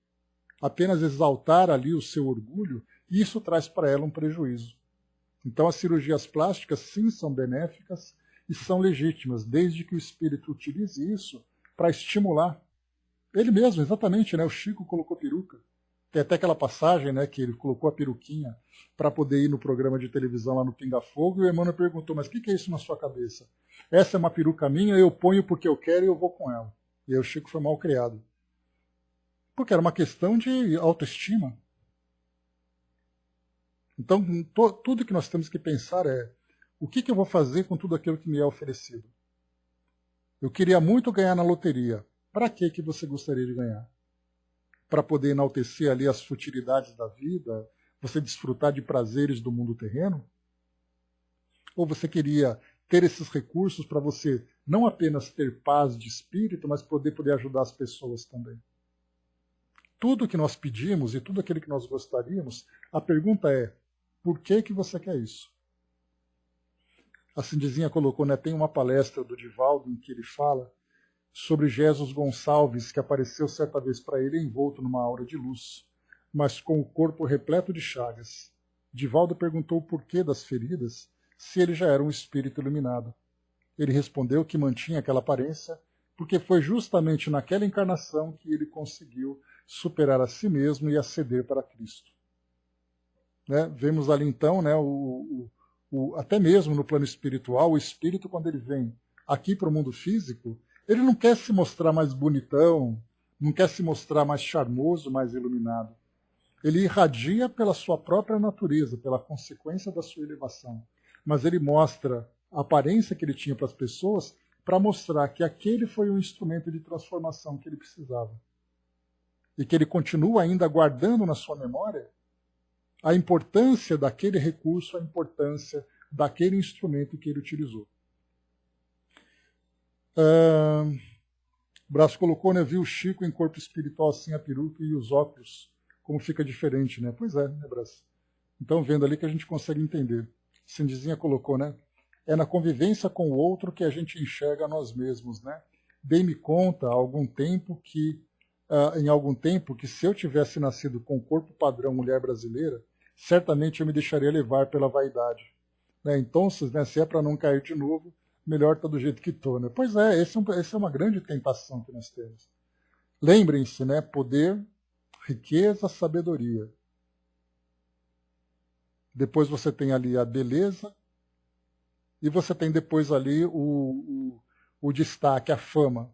apenas exaltar ali o seu orgulho, isso traz para ela um prejuízo. Então as cirurgias plásticas sim são benéficas e são legítimas, desde que o espírito utilize isso para estimular. Ele mesmo, exatamente, né? O Chico colocou peruca. Tem até aquela passagem, né, que ele colocou a peruquinha para poder ir no programa de televisão lá no Pinga Fogo, e o Emmanuel perguntou, mas o que é isso na sua cabeça? Essa é uma peruca minha, eu ponho porque eu quero e eu vou com ela. E aí o Chico foi mal criado. Porque era uma questão de autoestima. Então, tudo que nós temos que pensar é, o que eu vou fazer com tudo aquilo que me é oferecido? Eu queria muito ganhar na loteria. Para que você gostaria de ganhar? Para poder enaltecer ali as futilidades da vida, você desfrutar de prazeres do mundo terreno? Ou você queria ter esses recursos para você não apenas ter paz de espírito, mas poder ajudar as pessoas também? Tudo que nós pedimos e tudo aquilo que nós gostaríamos, a pergunta é, por que você quer isso? A Cindizinha colocou, né, tem uma palestra do Divaldo em que ele fala sobre Jesus Gonçalves, que apareceu certa vez para ele envolto numa aura de luz, mas com o corpo repleto de chagas. Divaldo perguntou o porquê das feridas, se ele já era um espírito iluminado. Ele respondeu que mantinha aquela aparência, porque foi justamente naquela encarnação que ele conseguiu superar a si mesmo e ascender para Cristo. Né? Vemos ali então, né, até mesmo no plano espiritual, o espírito, quando ele vem aqui para o mundo físico, ele não quer se mostrar mais bonitão, não quer se mostrar mais charmoso, mais iluminado. Ele irradia pela sua própria natureza, pela consequência da sua elevação. Mas ele mostra a aparência que ele tinha para as pessoas para mostrar que aquele foi o instrumento de transformação que ele precisava. E que ele continua ainda guardando na sua memória a importância daquele recurso, a importância daquele instrumento que ele utilizou. Braço colocou, né, viu o Chico em corpo espiritual sem a peruca e os óculos, como fica diferente, né? Pois é, né, Braço? Então, vendo ali que a gente consegue entender. Cindizinha colocou, né? É na convivência com o outro que a gente enxerga nós mesmos, né? Dei-me conta há algum tempo que em algum tempo que se eu tivesse nascido com o corpo padrão mulher brasileira, certamente eu me deixaria levar pela vaidade. Né? Então, né, se é para não cair de novo, melhor estar do jeito que estou. Né? Pois é, essa é uma grande tentação que nós temos. Lembrem-se, né, poder, riqueza, sabedoria. Depois você tem ali a beleza, e você tem depois ali o destaque, a fama.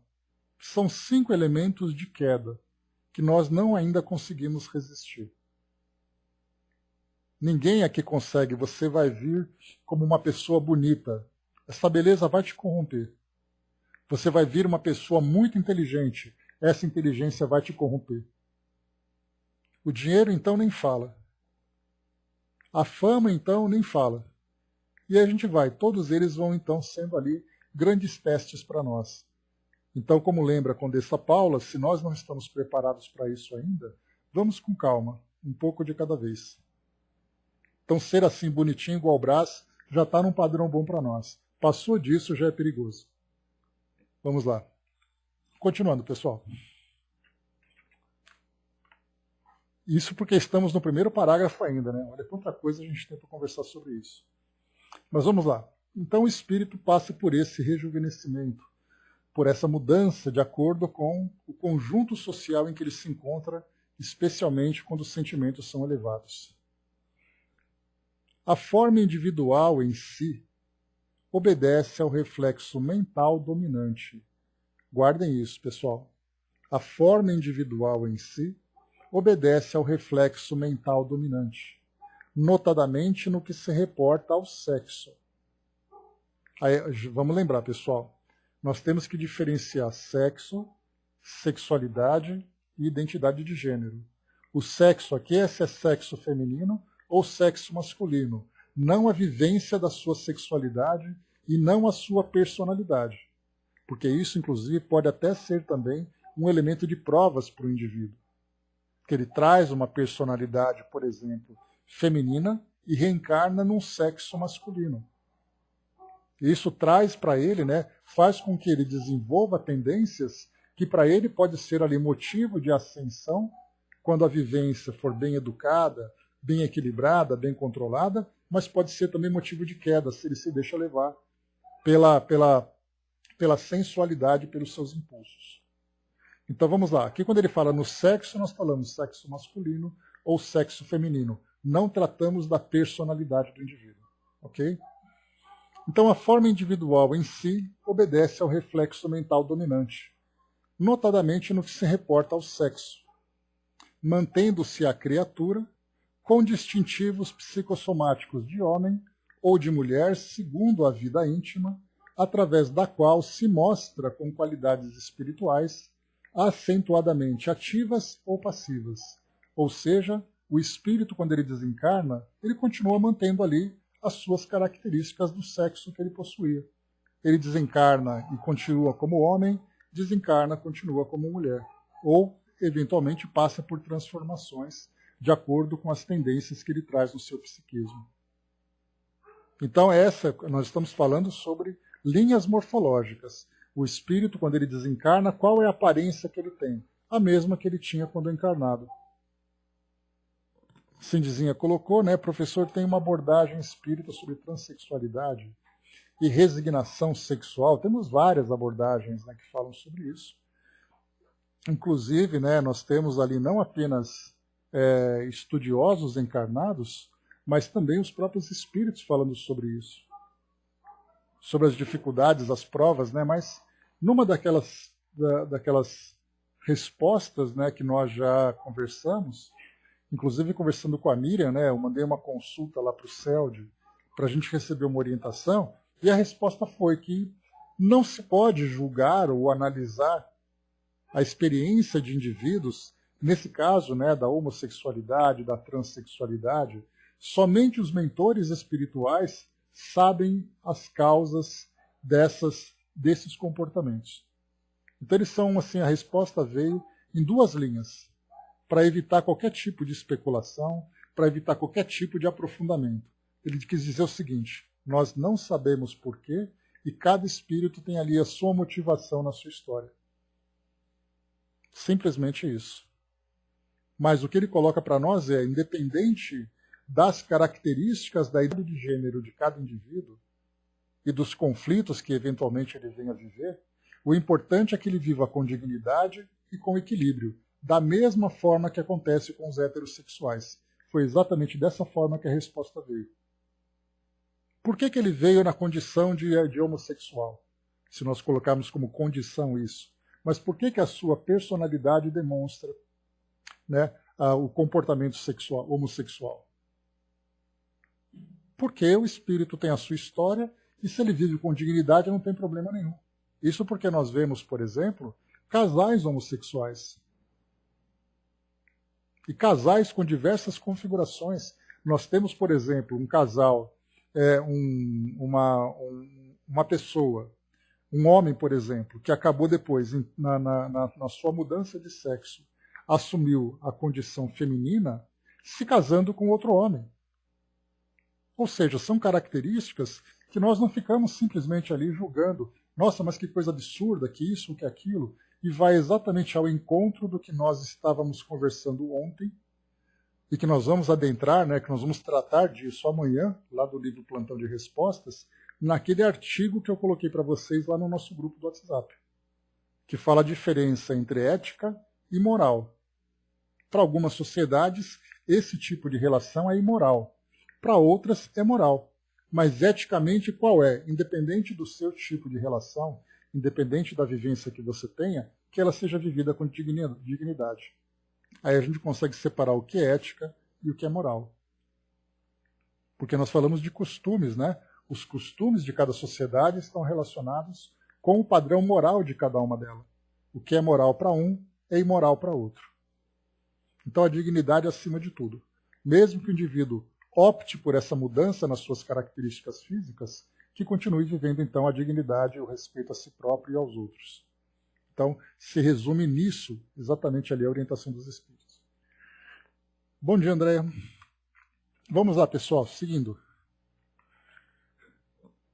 São 5 elementos de queda que nós não ainda conseguimos resistir. Ninguém aqui consegue, você vai vir como uma pessoa bonita. Essa beleza vai te corromper. Você vai vir uma pessoa muito inteligente. Essa inteligência vai te corromper. O dinheiro, então, nem fala. A fama, então, nem fala. E aí a gente vai. Todos eles vão, então, sendo ali grandes testes para nós. Então, como lembra a Condessa Paula, se nós não estamos preparados para isso ainda, vamos com calma, um pouco de cada vez. Então, ser assim, bonitinho, igual o Brás, já está num padrão bom para nós. Passou disso, já é perigoso. Vamos lá. Continuando, pessoal. Isso porque estamos no primeiro parágrafo ainda, né? Olha quanta coisa a gente tem para conversar sobre isso. Mas vamos lá. Então o espírito passa por esse rejuvenescimento, por essa mudança de acordo com o conjunto social em que ele se encontra, especialmente quando os sentimentos são elevados. A forma individual em si obedece ao reflexo mental dominante. Guardem isso, pessoal. A forma individual em si obedece ao reflexo mental dominante, notadamente no que se reporta ao sexo. Aí, vamos lembrar, pessoal, nós temos que diferenciar sexo, sexualidade e identidade de gênero. O sexo aqui é se é sexo feminino ou sexo masculino, não a vivência da sua sexualidade e não a sua personalidade, porque isso, inclusive, pode até ser também um elemento de provas para o indivíduo, que ele traz uma personalidade, por exemplo, feminina e reencarna num sexo masculino. Isso traz para ele, né, faz com que ele desenvolva tendências que para ele pode ser ali motivo de ascensão, quando a vivência for bem educada, bem equilibrada, bem controlada, mas pode ser também motivo de queda, se ele se deixa levar pela sensualidade, pelos seus impulsos. Então vamos lá, aqui quando ele fala no sexo, nós falamos sexo masculino ou sexo feminino. Não tratamos da personalidade do indivíduo, ok? Então a forma individual em si obedece ao reflexo mental dominante, notadamente no que se reporta ao sexo, mantendo-se a criatura com distintivos psicossomáticos de homem ou de mulher segundo a vida íntima, através da qual se mostra com qualidades espirituais acentuadamente ativas ou passivas. Ou seja, o espírito, quando ele desencarna, ele continua mantendo ali as suas características do sexo que ele possuía. Ele desencarna e continua como homem, desencarna e continua como mulher. Ou, eventualmente, passa por transformações de acordo com as tendências que ele traz no seu psiquismo. Então, nós estamos falando sobre linhas morfológicas. O espírito, quando ele desencarna, qual é a aparência que ele tem? A mesma que ele tinha quando encarnado. Cindizinha colocou, né? Professor, tem uma abordagem espírita sobre transexualidade e resignação sexual. Temos várias abordagens, né, que falam sobre isso. Inclusive, né, nós temos ali não apenas estudiosos encarnados, mas também os próprios espíritos falando sobre isso. Sobre as dificuldades, as provas, né? Mas numa daquelas respostas, né, que nós já conversamos, inclusive conversando com a Miriam, né, eu mandei uma consulta lá para o CELD para a gente receber uma orientação, e a resposta foi que não se pode julgar ou analisar a experiência de indivíduos, nesse caso, né, da homossexualidade, da transexualidade. Somente os mentores espirituais sabem as causas desses comportamentos. Então eles são, assim, a resposta veio em 2 linhas, para evitar qualquer tipo de especulação, para evitar qualquer tipo de aprofundamento. Ele quis dizer o seguinte: nós não sabemos porquê e cada espírito tem ali a sua motivação na sua história. Simplesmente isso. Mas o que ele coloca para nós é, independente das características da idade de gênero de cada indivíduo e dos conflitos que eventualmente ele venha a viver, o importante é que ele viva com dignidade e com equilíbrio, da mesma forma que acontece com os heterossexuais. Foi exatamente dessa forma que a resposta veio. Por que ele veio na condição de homossexual? Se nós colocarmos como condição isso. Mas por que a sua personalidade demonstra, né, o comportamento sexual, homossexual? Porque o espírito tem a sua história e se ele vive com dignidade não tem problema nenhum. Isso porque nós vemos, por exemplo, casais homossexuais. E casais com diversas configurações. Nós temos, por exemplo, um casal, uma pessoa, um homem, por exemplo, que acabou depois, na sua mudança de sexo, assumiu a condição feminina, se casando com outro homem. Ou seja, são características que nós não ficamos simplesmente ali julgando. Nossa, mas que coisa absurda, que isso, que aquilo. E vai exatamente ao encontro do que nós estávamos conversando ontem e que nós vamos adentrar, né, que nós vamos tratar disso amanhã, lá do livro Plantão de Respostas, naquele artigo que eu coloquei para vocês lá no nosso grupo do WhatsApp, que fala a diferença entre ética e moral. Para algumas sociedades, esse tipo de relação é imoral. Para outras, é moral. Mas eticamente, qual é? Independente do seu tipo de relação, independente da vivência que você tenha, que ela seja vivida com dignidade. Aí a gente consegue separar o que é ética e o que é moral. Porque nós falamos de costumes, né? Os costumes de cada sociedade estão relacionados com o padrão moral de cada uma delas. O que é moral para um é imoral para outro. Então a dignidade é acima de tudo. Mesmo que o indivíduo opte por essa mudança nas suas características físicas, que continue vivendo então a dignidade e o respeito a si próprio e aos outros. Então, se resume nisso, exatamente ali a orientação dos espíritos. Bom dia, Andréia. Vamos lá, pessoal, seguindo.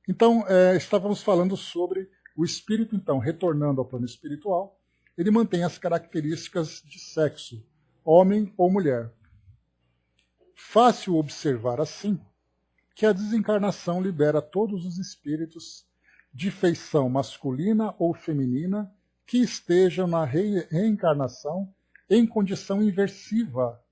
Então, estávamos falando sobre o espírito, então, retornando ao plano espiritual, ele mantém as características de sexo, homem ou mulher. Fácil observar assim que a desencarnação libera todos os espíritos de feição masculina ou feminina que estejam na reencarnação em condição inversiva,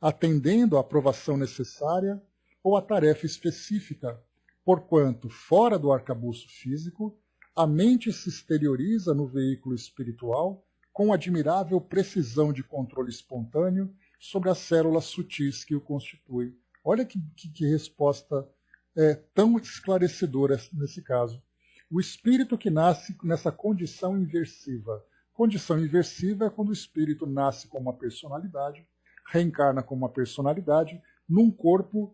atendendo à aprovação necessária ou à tarefa específica, porquanto, fora do arcabouço físico, a mente se exterioriza no veículo espiritual com admirável precisão de controle espontâneo sobre as células sutis que o constituem. Olha que resposta tão esclarecedora nesse caso. O espírito que nasce nessa condição inversiva. Condição inversiva é quando o espírito nasce com uma personalidade, reencarna com uma personalidade, num corpo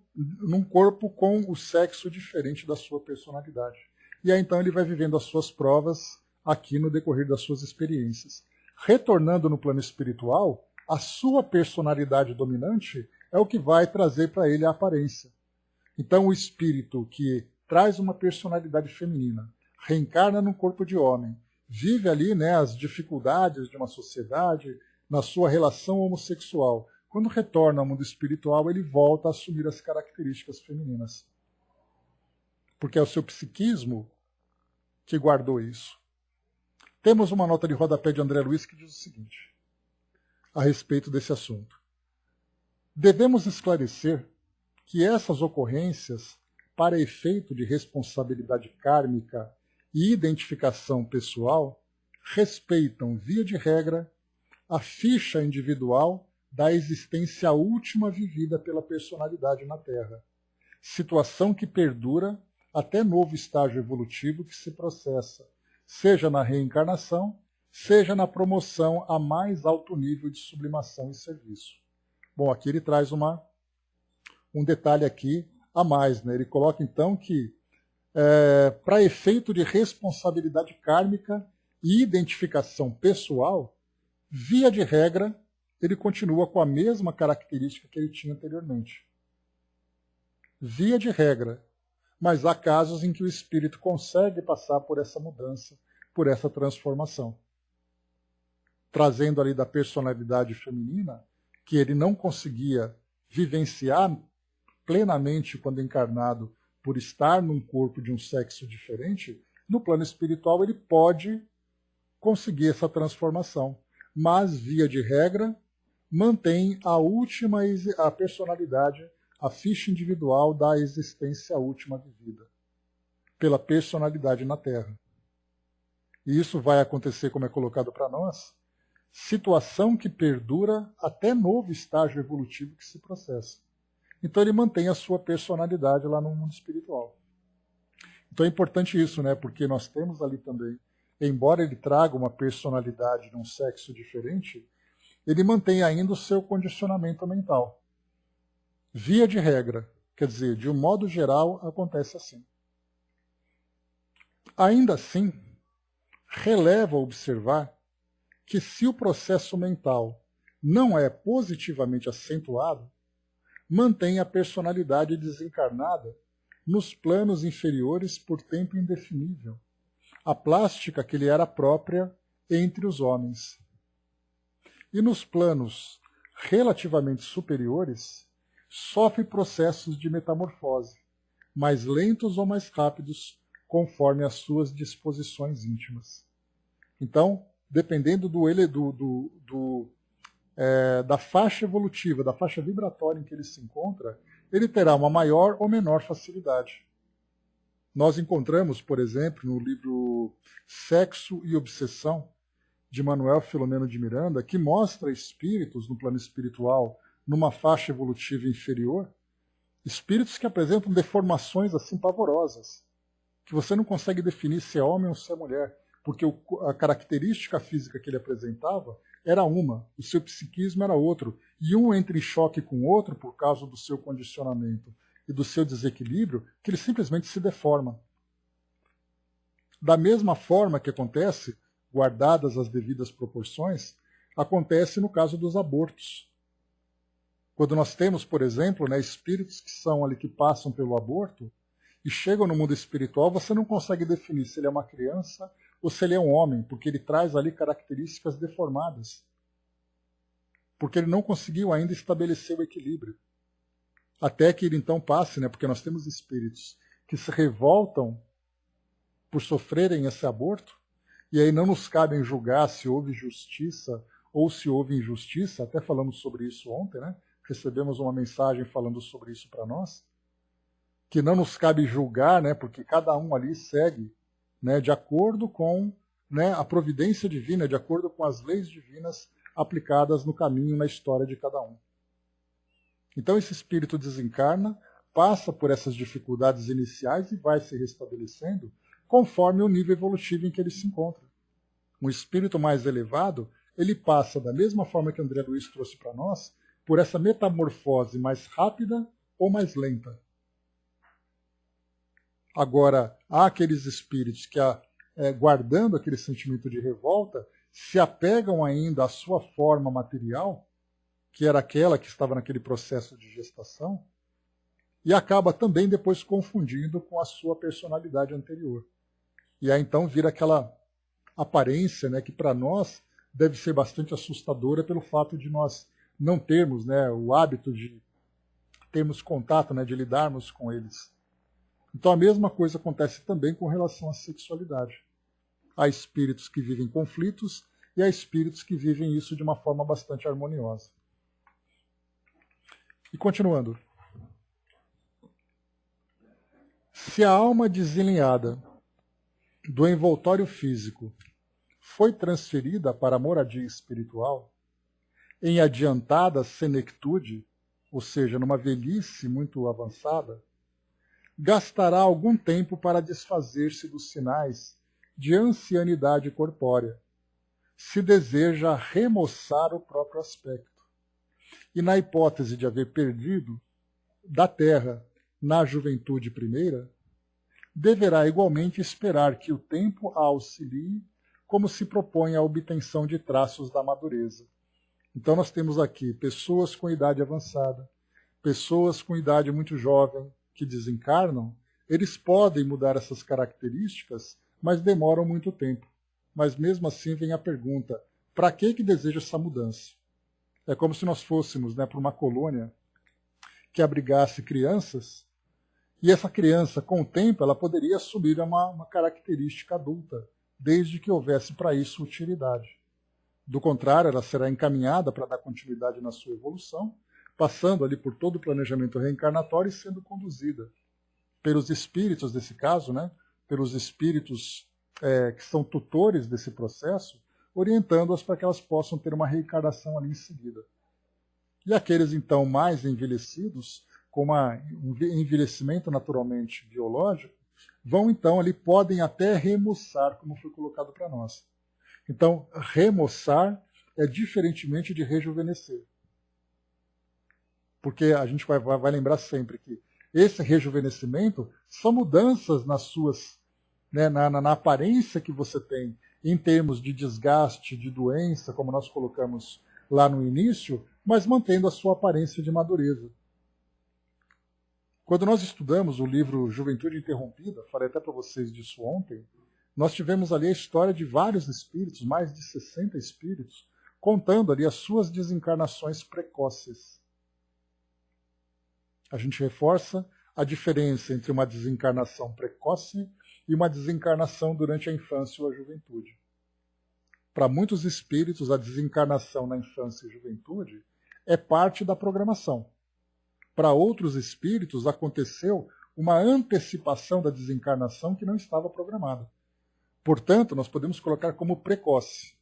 com o sexo diferente da sua personalidade. E aí então ele vai vivendo as suas provas aqui no decorrer das suas experiências. Retornando no plano espiritual, a sua personalidade dominante é o que vai trazer para ele a aparência. Então o espírito que traz uma personalidade feminina, reencarna num corpo de homem, vive ali, né, as dificuldades de uma sociedade, na sua relação homossexual. Quando retorna ao mundo espiritual, ele volta a assumir as características femininas. Porque é o seu psiquismo que guardou isso. Temos uma nota de rodapé de André Luiz que diz o seguinte, a respeito desse assunto. Devemos esclarecer que essas ocorrências, para efeito de responsabilidade kármica e identificação pessoal, respeitam, via de regra, a ficha individual da existência última vivida pela personalidade na Terra, situação que perdura até novo estágio evolutivo que se processa, seja na reencarnação, seja na promoção a mais alto nível de sublimação e serviço. Bom, aqui ele traz um detalhe aqui a mais, né? Ele coloca então que para efeito de responsabilidade kármica e identificação pessoal, via de regra, ele continua com a mesma característica que ele tinha anteriormente. Via de regra, mas há casos em que o espírito consegue passar por essa mudança, por essa transformação. trazendo ali da personalidade feminina, que ele não conseguia vivenciar plenamente quando encarnado por estar num corpo de um sexo diferente, no plano espiritual ele pode conseguir essa transformação, mas, via de regra, mantém a personalidade, a ficha individual da existência última vivida, pela personalidade na Terra. E isso vai acontecer, como é colocado para nós, situação que perdura até novo estágio evolutivo que se processa. Então ele mantém a sua personalidade lá no mundo espiritual. Então é importante isso, né? Porque nós temos ali também, embora ele traga uma personalidade de um sexo diferente, ele mantém ainda o seu condicionamento mental. Via de regra, quer dizer, de um modo geral, acontece assim. Ainda assim, releva observar que se o processo mental não é positivamente acentuado, mantém a personalidade desencarnada nos planos inferiores por tempo indefinível, a plástica que lhe era própria entre os homens. E nos planos relativamente superiores, sofre processos de metamorfose, mais lentos ou mais rápidos, conforme as suas disposições íntimas. Então, dependendo da faixa evolutiva, da faixa vibratória em que ele se encontra, ele terá uma maior ou menor facilidade. Nós encontramos, por exemplo, no livro Sexo e Obsessão, de Manuel Filomeno de Miranda, que mostra espíritos no plano espiritual, numa faixa evolutiva inferior, espíritos que apresentam deformações assim pavorosas, que você não consegue definir se é homem ou se é mulher, porque a característica física que ele apresentava era uma, o seu psiquismo era outro, e um entra em choque com o outro por causa do seu condicionamento e do seu desequilíbrio, que ele simplesmente se deforma. Da mesma forma que acontece, guardadas as devidas proporções, acontece no caso dos abortos. Quando nós temos, por exemplo, espíritos que são ali que passam pelo aborto e chegam no mundo espiritual, você não consegue definir se ele é uma criança ou se ele é um homem, porque ele traz ali características deformadas. Porque ele não conseguiu ainda estabelecer o equilíbrio. Até que ele então passe, porque nós temos espíritos que se revoltam por sofrerem esse aborto, e aí não nos cabe julgar se houve justiça ou se houve injustiça, até falamos sobre isso ontem, recebemos uma mensagem falando sobre isso para nós, que não nos cabe julgar, porque cada um ali segue de acordo com a providência divina, de acordo com as leis divinas aplicadas no caminho, na história de cada um. Então esse espírito desencarna, passa por essas dificuldades iniciais e vai se restabelecendo conforme o nível evolutivo em que ele se encontra. Um espírito mais elevado, ele passa da mesma forma que André Luiz trouxe para nós, por essa metamorfose mais rápida ou mais lenta. Agora, há aqueles espíritos que, guardando aquele sentimento de revolta, se apegam ainda à sua forma material, que era aquela que estava naquele processo de gestação, e acaba também depois confundindo com a sua personalidade anterior. E aí então vira aquela aparência que para nós deve ser bastante assustadora pelo fato de nós não termos o hábito de termos contato, de lidarmos com eles. Então a mesma coisa acontece também com relação à sexualidade. Há espíritos que vivem conflitos e há espíritos que vivem isso de uma forma bastante harmoniosa. E continuando. Se a alma desalinhada do envoltório físico foi transferida para a moradia espiritual, em adiantada senectude, ou seja, numa velhice muito avançada, gastará algum tempo para desfazer-se dos sinais de ancianidade corpórea, se deseja remoçar o próprio aspecto. E na hipótese de haver perdido da terra na juventude primeira, deverá igualmente esperar que o tempo a auxilie, como se propõe a obtenção de traços da madureza. Então nós temos aqui pessoas com idade avançada, pessoas com idade muito jovem, que desencarnam, eles podem mudar essas características, mas demoram muito tempo. Mas mesmo assim vem a pergunta, para que deseja essa mudança? É como se nós fôssemos, né, para uma colônia que abrigasse crianças, e essa criança, com o tempo, ela poderia assumir uma característica adulta, desde que houvesse para isso utilidade. Do contrário, ela será encaminhada para dar continuidade na sua evolução, passando ali por todo o planejamento reencarnatório e sendo conduzida pelos espíritos, nesse caso, né, pelos espíritos que são tutores desse processo, orientando-as para que elas possam ter uma reencarnação ali em seguida. E aqueles, então, mais envelhecidos, com um envelhecimento naturalmente biológico, vão, então, ali, podem até remoçar, como foi colocado para nós. Então, remoçar é diferentemente de rejuvenescer. Porque a gente vai lembrar sempre que esse rejuvenescimento são mudanças nas suas, né, na aparência que você tem, em termos de desgaste, de doença, como nós colocamos lá no início, mas mantendo a sua aparência de madureza. Quando nós estudamos o livro Juventude Interrompida, falei até para vocês disso ontem, nós tivemos ali a história de vários espíritos, mais de 60 espíritos, contando ali as suas desencarnações precoces. A gente reforça a diferença entre uma desencarnação precoce e uma desencarnação durante a infância ou a juventude. Para muitos espíritos, a desencarnação na infância e juventude é parte da programação. Para outros espíritos, aconteceu uma antecipação da desencarnação que não estava programada. Portanto, nós podemos colocar como precoce.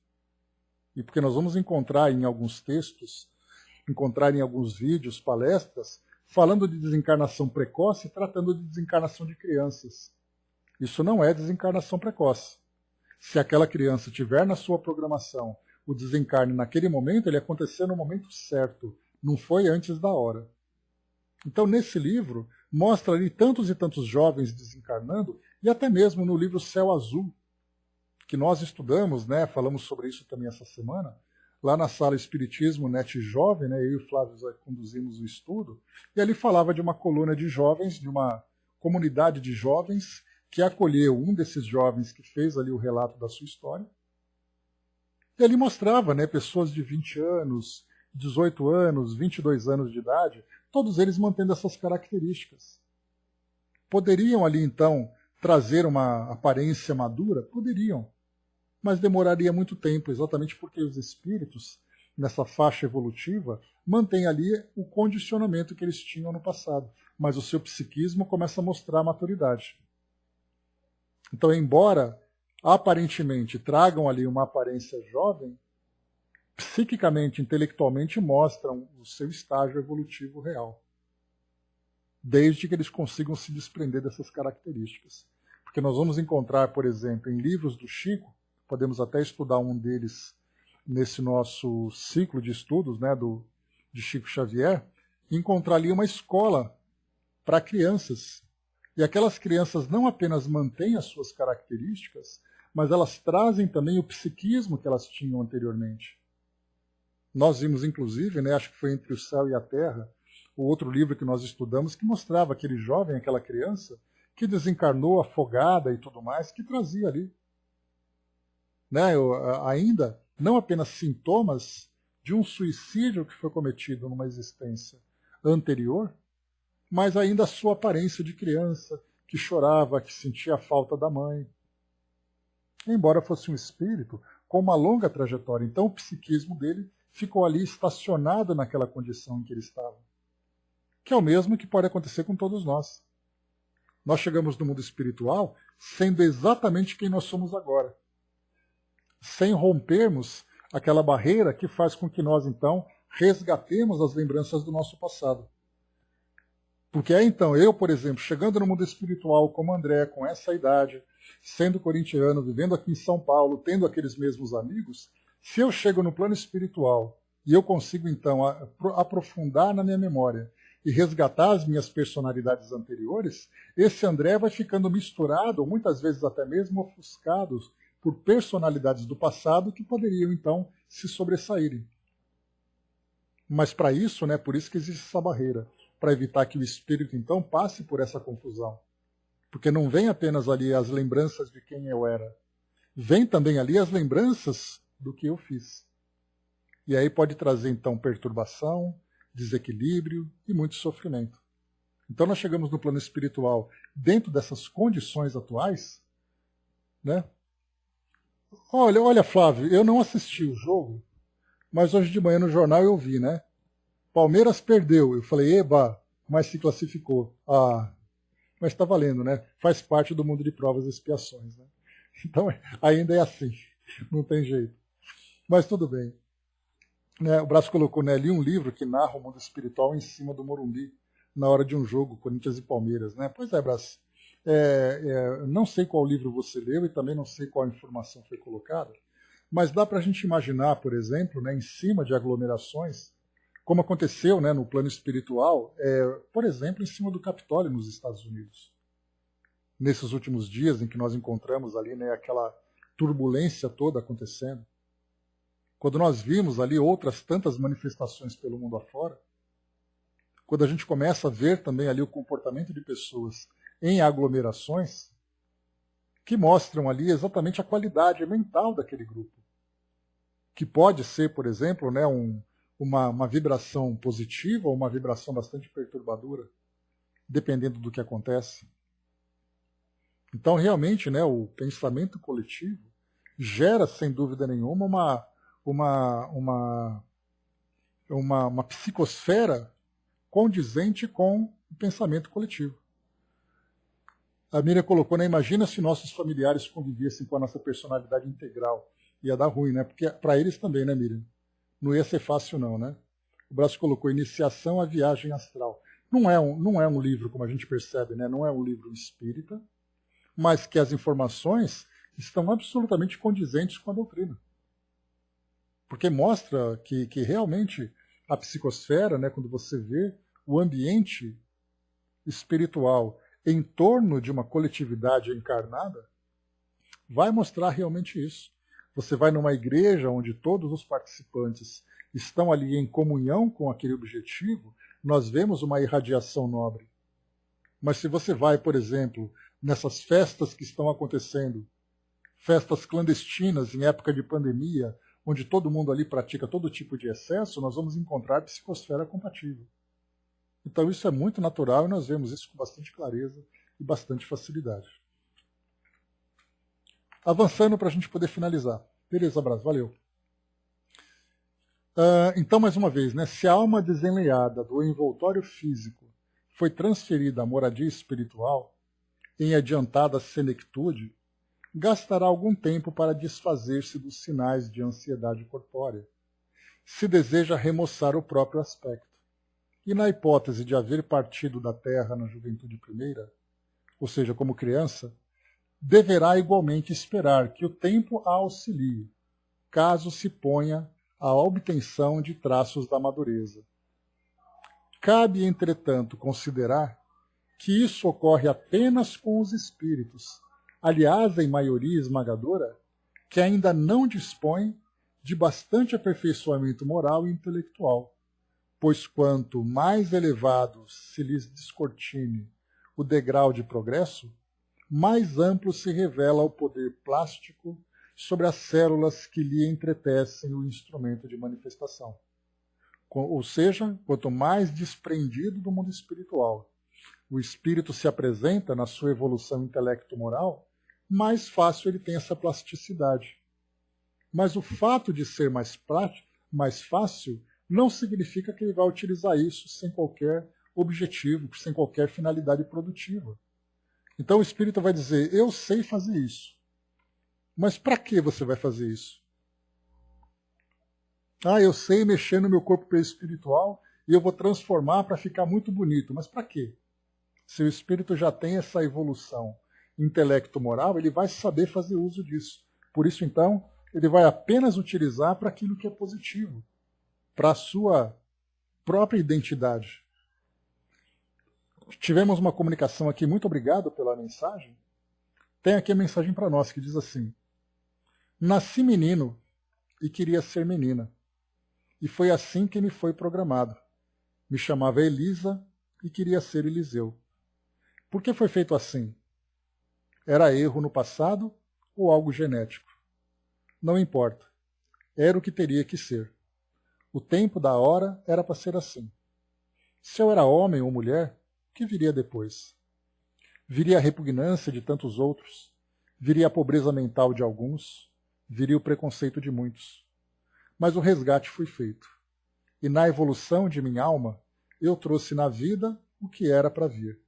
E porque nós vamos encontrar em alguns textos, encontrar em alguns vídeos, palestras, falando de desencarnação precoce e tratando de desencarnação de crianças. Isso não é desencarnação precoce. Se aquela criança tiver na sua programação o desencarne naquele momento, ele aconteceu no momento certo, não foi antes da hora. Então, nesse livro, mostra ali tantos e tantos jovens desencarnando, e até mesmo no livro Céu Azul, que nós estudamos, né, falamos sobre isso também essa semana, lá na sala Espiritismo Net Jovem, né, eu e o Flávio conduzimos o estudo, e ali falava de uma colônia de jovens, de uma comunidade de jovens, que acolheu um desses jovens que fez ali o relato da sua história, e ali mostrava, né, pessoas de 20 anos, 18 anos, 22 anos de idade, todos eles mantendo essas características. Poderiam ali, então, trazer uma aparência madura? Poderiam. Mas demoraria muito tempo, exatamente porque os espíritos, nessa faixa evolutiva, mantêm ali o condicionamento que eles tinham no passado. Mas o seu psiquismo começa a mostrar a maturidade. Então, embora aparentemente tragam ali uma aparência jovem, psiquicamente, intelectualmente mostram o seu estágio evolutivo real. Desde que eles consigam se desprender dessas características. Porque nós vamos encontrar, por exemplo, em livros do Chico, podemos até estudar um deles nesse nosso ciclo de estudos, né, de Chico Xavier, encontrar ali uma escola para crianças. E aquelas crianças não apenas mantêm as suas características, mas elas trazem também o psiquismo que elas tinham anteriormente. Nós vimos, inclusive, né, acho que foi Entre o Céu e a Terra, o outro livro que nós estudamos, que mostrava aquele jovem, aquela criança, que desencarnou afogada e tudo mais, que trazia ali, né, ainda não apenas sintomas de um suicídio que foi cometido numa existência anterior, mas ainda a sua aparência de criança, que chorava, que sentia a falta da mãe. Embora fosse um espírito com uma longa trajetória, então o psiquismo dele ficou ali estacionado naquela condição em que ele estava. Que é o mesmo que pode acontecer com todos nós. Nós chegamos no mundo espiritual sendo exatamente quem nós somos agora. Sem rompermos aquela barreira que faz com que nós, então, resgatemos as lembranças do nosso passado. Porque é então, eu, por exemplo, chegando no mundo espiritual como André, com essa idade, sendo corintiano, vivendo aqui em São Paulo, tendo aqueles mesmos amigos, se eu chego no plano espiritual e eu consigo, então, aprofundar na minha memória e resgatar as minhas personalidades anteriores, esse André vai ficando misturado, ou muitas vezes até mesmo ofuscado, por personalidades do passado que poderiam, então, se sobressaírem. Mas para isso, né, por isso que existe essa barreira, para evitar que o espírito, então, passe por essa confusão. Porque não vem apenas ali as lembranças de quem eu era. Vem também ali as lembranças do que eu fiz. E aí pode trazer, então, perturbação, desequilíbrio e muito sofrimento. Então nós chegamos no plano espiritual dentro dessas condições atuais, né? Olha, Flávio, eu não assisti o jogo, mas hoje de manhã no jornal eu vi, né? Palmeiras perdeu. Eu falei, eba, mas se classificou. Ah, mas está valendo, né? Faz parte do mundo de provas e expiações, né? Então ainda é assim, não tem jeito. Mas tudo bem. Né, o Brás colocou, né, ali um livro que narra o mundo espiritual em cima do Morumbi, na hora de um jogo, Corinthians e Palmeiras. Né? Pois é, Brás, não sei qual livro você leu e também não sei qual informação foi colocada, mas dá para a gente imaginar, por exemplo, né, em cima de aglomerações, como aconteceu, né, no plano espiritual, por exemplo, em cima do Capitólio nos Estados Unidos. Nesses últimos dias em que nós encontramos ali, né, aquela turbulência toda acontecendo, quando nós vimos ali outras tantas manifestações pelo mundo afora, quando a gente começa a ver também ali o comportamento de pessoas em aglomerações, que mostram ali exatamente a qualidade mental daquele grupo. Que pode ser, por exemplo, né, uma vibração positiva ou uma vibração bastante perturbadora, dependendo do que acontece. Então, realmente, né, o pensamento coletivo gera, sem dúvida nenhuma, uma psicosfera condizente com o pensamento coletivo. A Miriam colocou, né, imagina se nossos familiares convivessem com a nossa personalidade integral. Ia dar ruim, né? Porque para eles também, né, Miriam? Não ia ser fácil não, né? O Braço colocou Iniciação à Viagem Astral. Não é um livro, como a gente percebe, né? Não é um livro espírita, mas que as informações estão absolutamente condizentes com a doutrina. Porque mostra que realmente a psicosfera, né, quando você vê o ambiente espiritual em torno de uma coletividade encarnada, vai mostrar realmente isso. Você vai numa igreja onde todos os participantes estão ali em comunhão com aquele objetivo, nós vemos uma irradiação nobre. Mas se você vai, por exemplo, nessas festas que estão acontecendo, festas clandestinas em época de pandemia, onde todo mundo ali pratica todo tipo de excesso, nós vamos encontrar psicosfera compatível. Então isso é muito natural e nós vemos isso com bastante clareza e bastante facilidade. Avançando para a gente poder finalizar. Beleza, abraço, valeu. Então, mais uma vez, né, se a alma desenleada do envoltório físico foi transferida à moradia espiritual, em adiantada senectude, gastará algum tempo para desfazer-se dos sinais de ansiedade corpórea, se deseja remoçar o próprio aspecto. E na hipótese de haver partido da terra na juventude primeira, ou seja, como criança, deverá igualmente esperar que o tempo a auxilie, caso se ponha à obtenção de traços da madureza. Cabe, entretanto, considerar que isso ocorre apenas com os espíritos, aliás, em maioria esmagadora, que ainda não dispõem de bastante aperfeiçoamento moral e intelectual, pois quanto mais elevado se lhes descortine o degrau de progresso, mais amplo se revela o poder plástico sobre as células que lhe entretecem o instrumento de manifestação. Ou seja, quanto mais desprendido do mundo espiritual o espírito se apresenta na sua evolução intelecto-moral, mais fácil ele tem essa plasticidade. Mas o fato de ser mais fácil não significa que ele vai utilizar isso sem qualquer objetivo, sem qualquer finalidade produtiva. Então o espírito vai dizer, eu sei fazer isso. Mas para que você vai fazer isso? Eu sei mexer no meu corpo espiritual e eu vou transformar para ficar muito bonito. Mas para quê? Se o espírito já tem essa evolução intelecto-moral, ele vai saber fazer uso disso. Por isso, então, ele vai apenas utilizar para aquilo que é positivo, para a sua própria identidade. Tivemos uma comunicação aqui, muito obrigado pela mensagem. Tem aqui a mensagem para nós que diz assim: nasci menino e queria ser menina, e foi assim que me foi programado. Me chamava Elisa e queria ser Eliseu. Por que foi feito assim? Era erro no passado ou algo genético? Não importa. era o que teria que ser. O tempo da hora era para ser assim. Se eu era homem ou mulher, o que viria depois? Viria a repugnância de tantos outros, viria a pobreza mental de alguns, viria o preconceito de muitos. Mas o resgate foi feito. E na evolução de minha alma, eu trouxe na vida o que era para vir.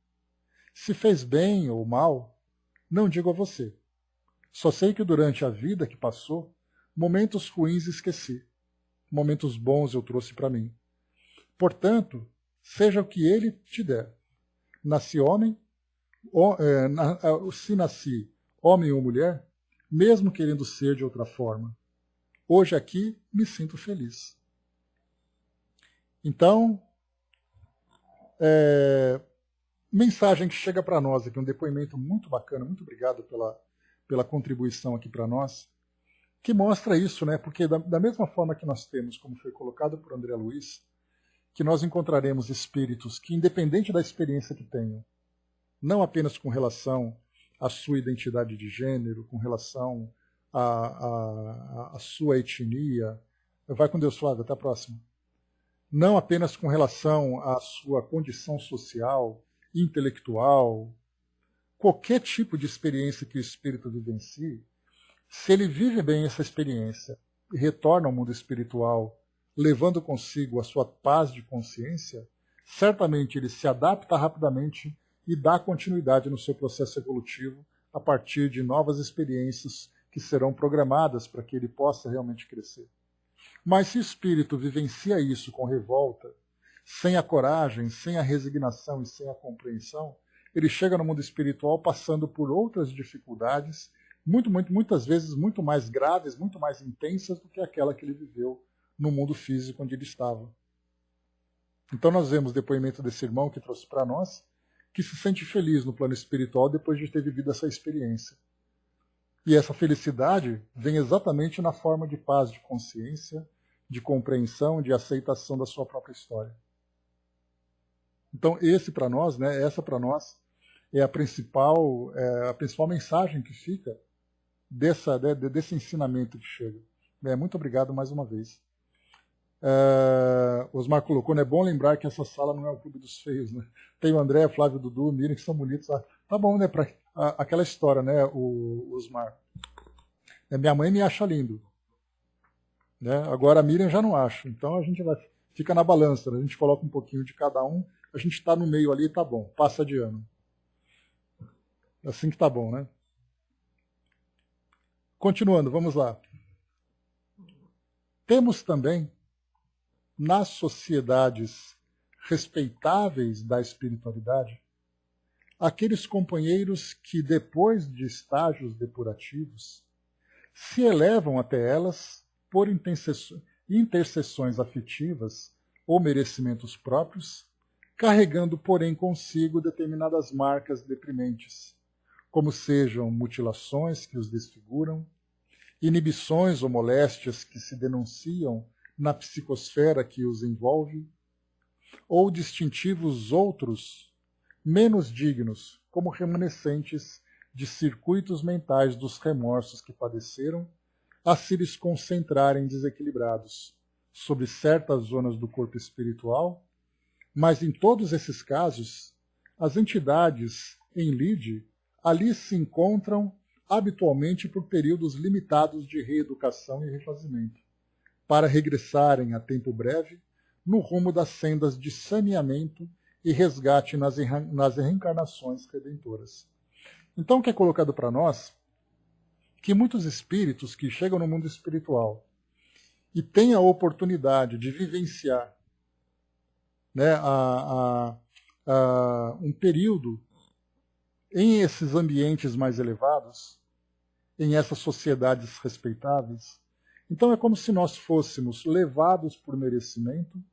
Se fez bem ou mal, não digo a você. Só sei que durante a vida que passou, momentos ruins esqueci. Momentos bons eu trouxe para mim. Portanto, seja o que ele te der. Nasci homem, se nasci homem ou mulher, mesmo querendo ser de outra forma, hoje aqui me sinto feliz. Então, mensagem que chega para nós aqui, um depoimento muito bacana, muito obrigado pela contribuição aqui para nós, que mostra isso, né? Porque da mesma forma que nós temos, como foi colocado por André Luiz, que nós encontraremos espíritos que, independente da experiência que tenham, não apenas com relação à sua identidade de gênero, com relação à sua etnia, vai com Deus, Flávio, até a próxima. Não apenas com relação à sua condição social, intelectual, qualquer tipo de experiência que o espírito vivencie, se ele vive bem essa experiência e retorna ao mundo espiritual, levando consigo a sua paz de consciência, certamente ele se adapta rapidamente e dá continuidade no seu processo evolutivo a partir de novas experiências que serão programadas para que ele possa realmente crescer. Mas se o espírito vivencia isso com revolta, sem a coragem, sem a resignação e sem a compreensão, ele chega no mundo espiritual passando por outras dificuldades, muitas vezes muito mais graves, muito mais intensas do que aquela que ele viveu no mundo físico onde ele estava. Então nós vemos o depoimento desse irmão que trouxe para nós, que se sente feliz no plano espiritual depois de ter vivido essa experiência. E essa felicidade vem exatamente na forma de paz de consciência, de compreensão, de aceitação da sua própria história. Então essa para nós é a principal mensagem que fica desse ensinamento que chega. Muito obrigado mais uma vez. Osmar colocou, é bom lembrar que essa sala não é o clube dos feios, né? Tem o André, Flávio, Dudu, Miriam, que são bonitos. Tá bom, né? Aquela história, né, o Osmar. Minha mãe me acha lindo. Né? Agora a Miriam já não acha. Então a gente fica na balança, né? A gente coloca um pouquinho de cada um, a gente está no meio ali, tá bom, passa de ano. Assim que tá bom, né? Continuando, vamos lá. Temos também, nas sociedades respeitáveis da espiritualidade, aqueles companheiros que, depois de estágios depurativos, se elevam até elas por intercessões afetivas ou merecimentos próprios, carregando, porém, consigo determinadas marcas deprimentes, como sejam mutilações que os desfiguram, inibições ou moléstias que se denunciam na psicosfera que os envolve, ou distintivos outros menos dignos, como remanescentes de circuitos mentais dos remorsos que padeceram, a se lhes concentrarem desequilibrados sobre certas zonas do corpo espiritual, mas em todos esses casos, as entidades em lide ali se encontram habitualmente por períodos limitados de reeducação e refazimento, para regressarem a tempo breve no rumo das sendas de saneamento e resgate nas reencarnações redentoras. Então, o que é colocado para nós, que muitos espíritos que chegam no mundo espiritual e têm a oportunidade de vivenciar, né, um período em esses ambientes mais elevados, em essas sociedades respeitáveis, então é como se nós fôssemos levados por merecimento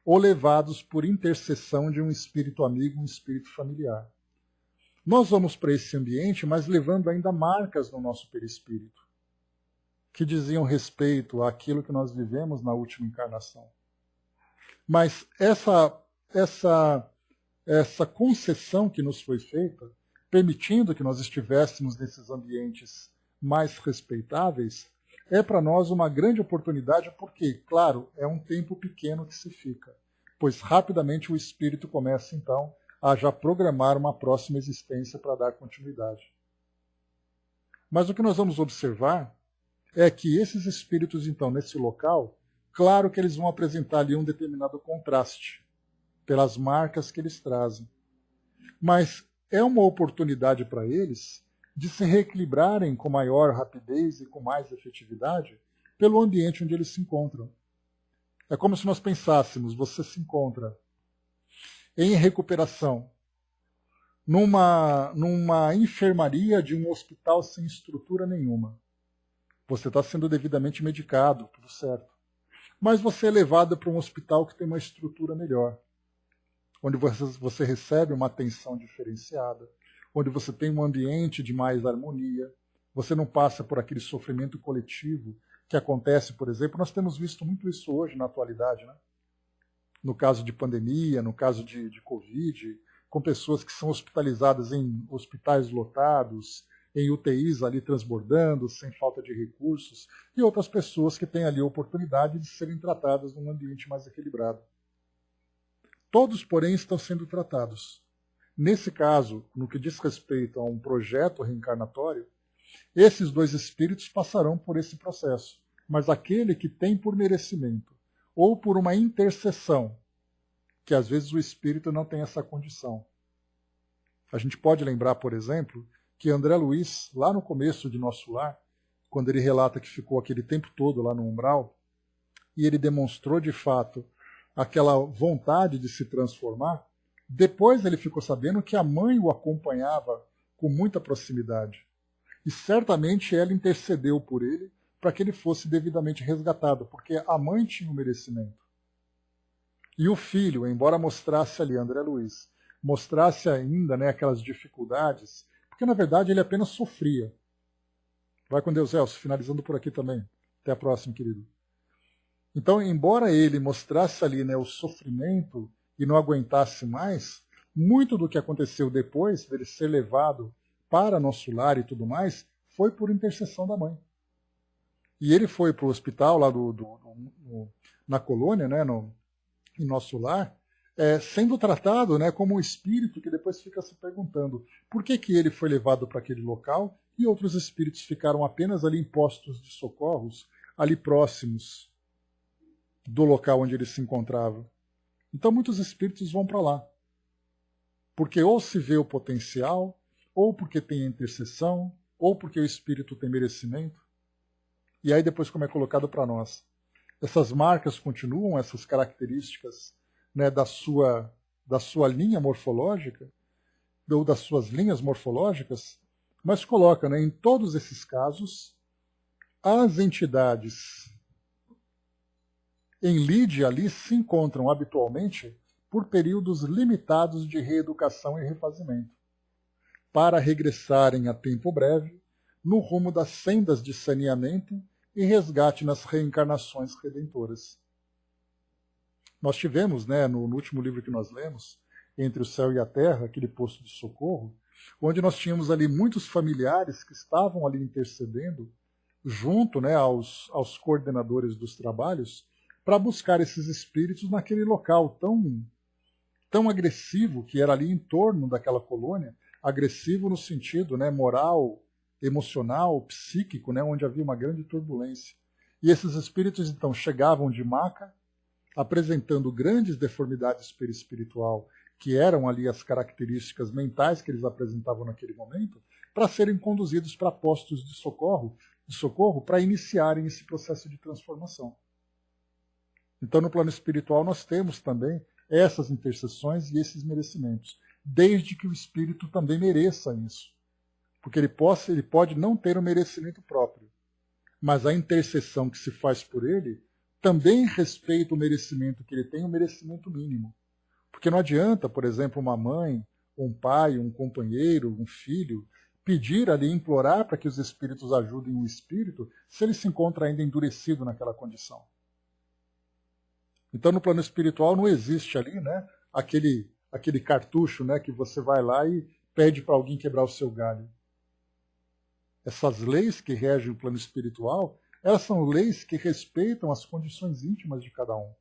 ou levados por intercessão de um espírito amigo, um espírito familiar. Nós vamos para esse ambiente, mas levando ainda marcas no nosso perispírito, que diziam respeito àquilo que nós vivemos na última encarnação. Mas essa concessão que nos foi feita, permitindo que nós estivéssemos nesses ambientes mais respeitáveis, é para nós uma grande oportunidade, porque, claro, é um tempo pequeno que se fica, pois rapidamente o espírito começa, então, a já programar uma próxima existência para dar continuidade. Mas o que nós vamos observar é que esses espíritos, então, nesse local, claro que eles vão apresentar ali um determinado contraste, pelas marcas que eles trazem. Mas é uma oportunidade para eles de se reequilibrarem com maior rapidez e com mais efetividade pelo ambiente onde eles se encontram. É como se nós pensássemos, você se encontra em recuperação numa enfermaria de um hospital sem estrutura nenhuma. Você está sendo devidamente medicado, tudo certo. Mas você é levado para um hospital que tem uma estrutura melhor, onde você recebe uma atenção diferenciada, onde você tem um ambiente de mais harmonia, você não passa por aquele sofrimento coletivo que acontece, por exemplo, nós temos visto muito isso hoje na atualidade, né? No caso de pandemia, no caso de Covid, com pessoas que são hospitalizadas em hospitais lotados, em UTIs ali transbordando, sem falta de recursos, e outras pessoas que têm ali a oportunidade de serem tratadas num ambiente mais equilibrado. Todos, porém, estão sendo tratados. Nesse caso, no que diz respeito a um projeto reencarnatório, esses dois espíritos passarão por esse processo, mas aquele que tem por merecimento, ou por uma intercessão, que às vezes o espírito não tem essa condição. A gente pode lembrar, por exemplo, que André Luiz, lá no começo de Nosso Lar, quando ele relata que ficou aquele tempo todo lá no umbral, e ele demonstrou de fato aquela vontade de se transformar, depois ele ficou sabendo que a mãe o acompanhava com muita proximidade. E certamente ela intercedeu por ele para que ele fosse devidamente resgatado, porque a mãe tinha o merecimento. E o filho, embora mostrasse ali, André Luiz, mostrasse ainda, né, aquelas dificuldades, porque na verdade ele apenas sofria. Vai com Deus, Elcio, finalizando por aqui também. Até a próxima, querido. Então, embora ele mostrasse ali, né, o sofrimento e não aguentasse mais, muito do que aconteceu depois dele ser levado para Nosso Lar e tudo mais, foi por intercessão da mãe. E ele foi para o hospital lá na colônia, né, em Nosso Lar, sendo tratado, né, como um espírito que depois fica se perguntando por que ele foi levado para aquele local e outros espíritos ficaram apenas ali em postos de socorros, ali próximos do local onde ele se encontrava. Então muitos espíritos vão para lá, porque ou se vê o potencial, ou porque tem a intercessão, ou porque o espírito tem merecimento. E aí depois como é colocado para nós. Essas marcas continuam, essas características, né, da sua linha morfológica, ou das suas linhas morfológicas, mas coloca, né, em todos esses casos, as entidades em lide ali se encontram habitualmente por períodos limitados de reeducação e refazimento, para regressarem a tempo breve no rumo das sendas de saneamento e resgate nas reencarnações redentoras. Nós tivemos, né, no último livro que nós lemos, Entre o Céu e a Terra, aquele posto de socorro, onde nós tínhamos ali muitos familiares que estavam ali intercedendo junto, né, aos coordenadores dos trabalhos, para buscar esses espíritos naquele local tão agressivo que era ali em torno daquela colônia, agressivo no sentido, né, moral, emocional, psíquico, né, onde havia uma grande turbulência. E esses espíritos então chegavam de maca, apresentando grandes deformidades perispiritual, que eram ali as características mentais que eles apresentavam naquele momento, para serem conduzidos para postos de socorro para iniciarem esse processo de transformação. Então, no plano espiritual, nós temos também essas intercessões e esses merecimentos, desde que o espírito também mereça isso. Porque ele pode não ter o merecimento próprio, mas a intercessão que se faz por ele também respeita o merecimento que ele tem, o merecimento mínimo. Porque não adianta, por exemplo, uma mãe, um pai, um companheiro, um filho, pedir ali, implorar para que os espíritos ajudem o espírito, se ele se encontra ainda endurecido naquela condição. Então, no plano espiritual não existe ali, né, aquele cartucho, né, que você vai lá e pede para alguém quebrar o seu galho. Essas leis que regem o plano espiritual, Elas são leis que respeitam as condições íntimas de cada um.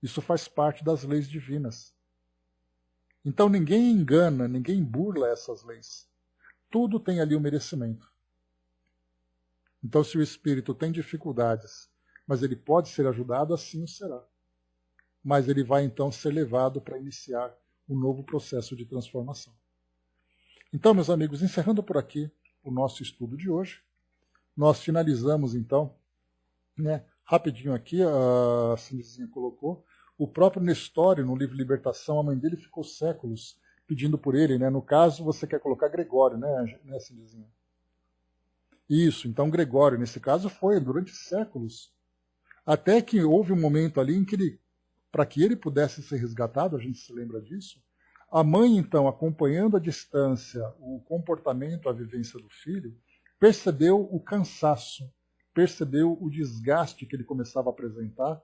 Isso faz parte das leis divinas. Então ninguém engana, ninguém burla essas leis. Tudo tem ali o merecimento. Então se o espírito tem dificuldades, mas ele pode ser ajudado, assim o será. Mas ele vai então ser levado para iniciar um novo processo de transformação. Então, meus amigos, encerrando por aqui o nosso estudo de hoje, nós finalizamos então, rapidinho aqui, a Cindizinha colocou, o próprio Nestório, no livro Libertação, a mãe dele ficou séculos pedindo por ele, né? No caso, você quer colocar Gregório, né, Cindizinha? Isso, então Gregório, nesse caso, foi durante séculos, até que houve um momento ali em que ele, para que ele pudesse ser resgatado, a gente se lembra disso, a mãe, então, acompanhando à distância o comportamento, a vivência do filho, percebeu o cansaço, percebeu o desgaste que ele começava a apresentar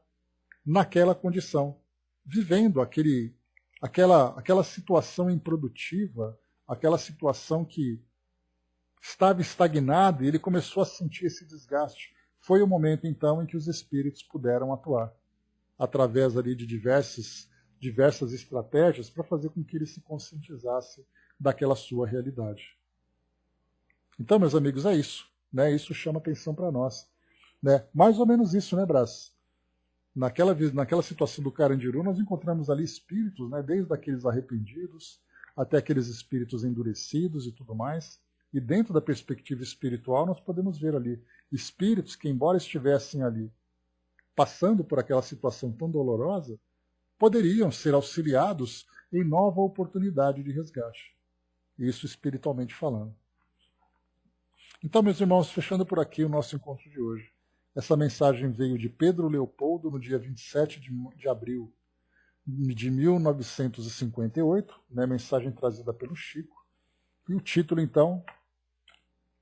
naquela condição, vivendo aquela situação improdutiva, aquela situação que estava estagnada, e ele começou a sentir esse desgaste. Foi o momento, então, em que os espíritos puderam atuar, através ali de diversas estratégias para fazer com que ele se conscientizasse daquela sua realidade. Então, meus amigos, é isso. Né? Isso chama atenção para nós. Né? Mais ou menos isso, né, Brás? Naquela situação do Carandiru, nós encontramos ali espíritos, né, desde aqueles arrependidos até aqueles espíritos endurecidos e tudo mais. E dentro da perspectiva espiritual, nós podemos ver ali espíritos que, embora estivessem ali passando por aquela situação tão dolorosa, poderiam ser auxiliados em nova oportunidade de resgate. Isso espiritualmente falando. Então, meus irmãos, fechando por aqui o nosso encontro de hoje. Essa mensagem veio de Pedro Leopoldo no dia 27 de abril de 1958, né, mensagem trazida pelo Chico. E o título, então,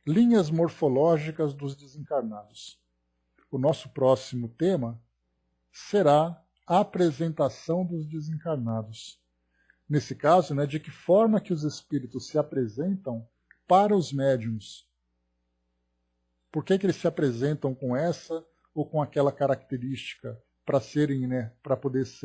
Linhas Morfológicas dos Desencarnados. O nosso próximo tema será a apresentação dos desencarnados. Nesse caso, né, de que forma que os espíritos se apresentam para os médiuns. Por que eles se apresentam com essa ou com aquela característica para serem, né, para poder ser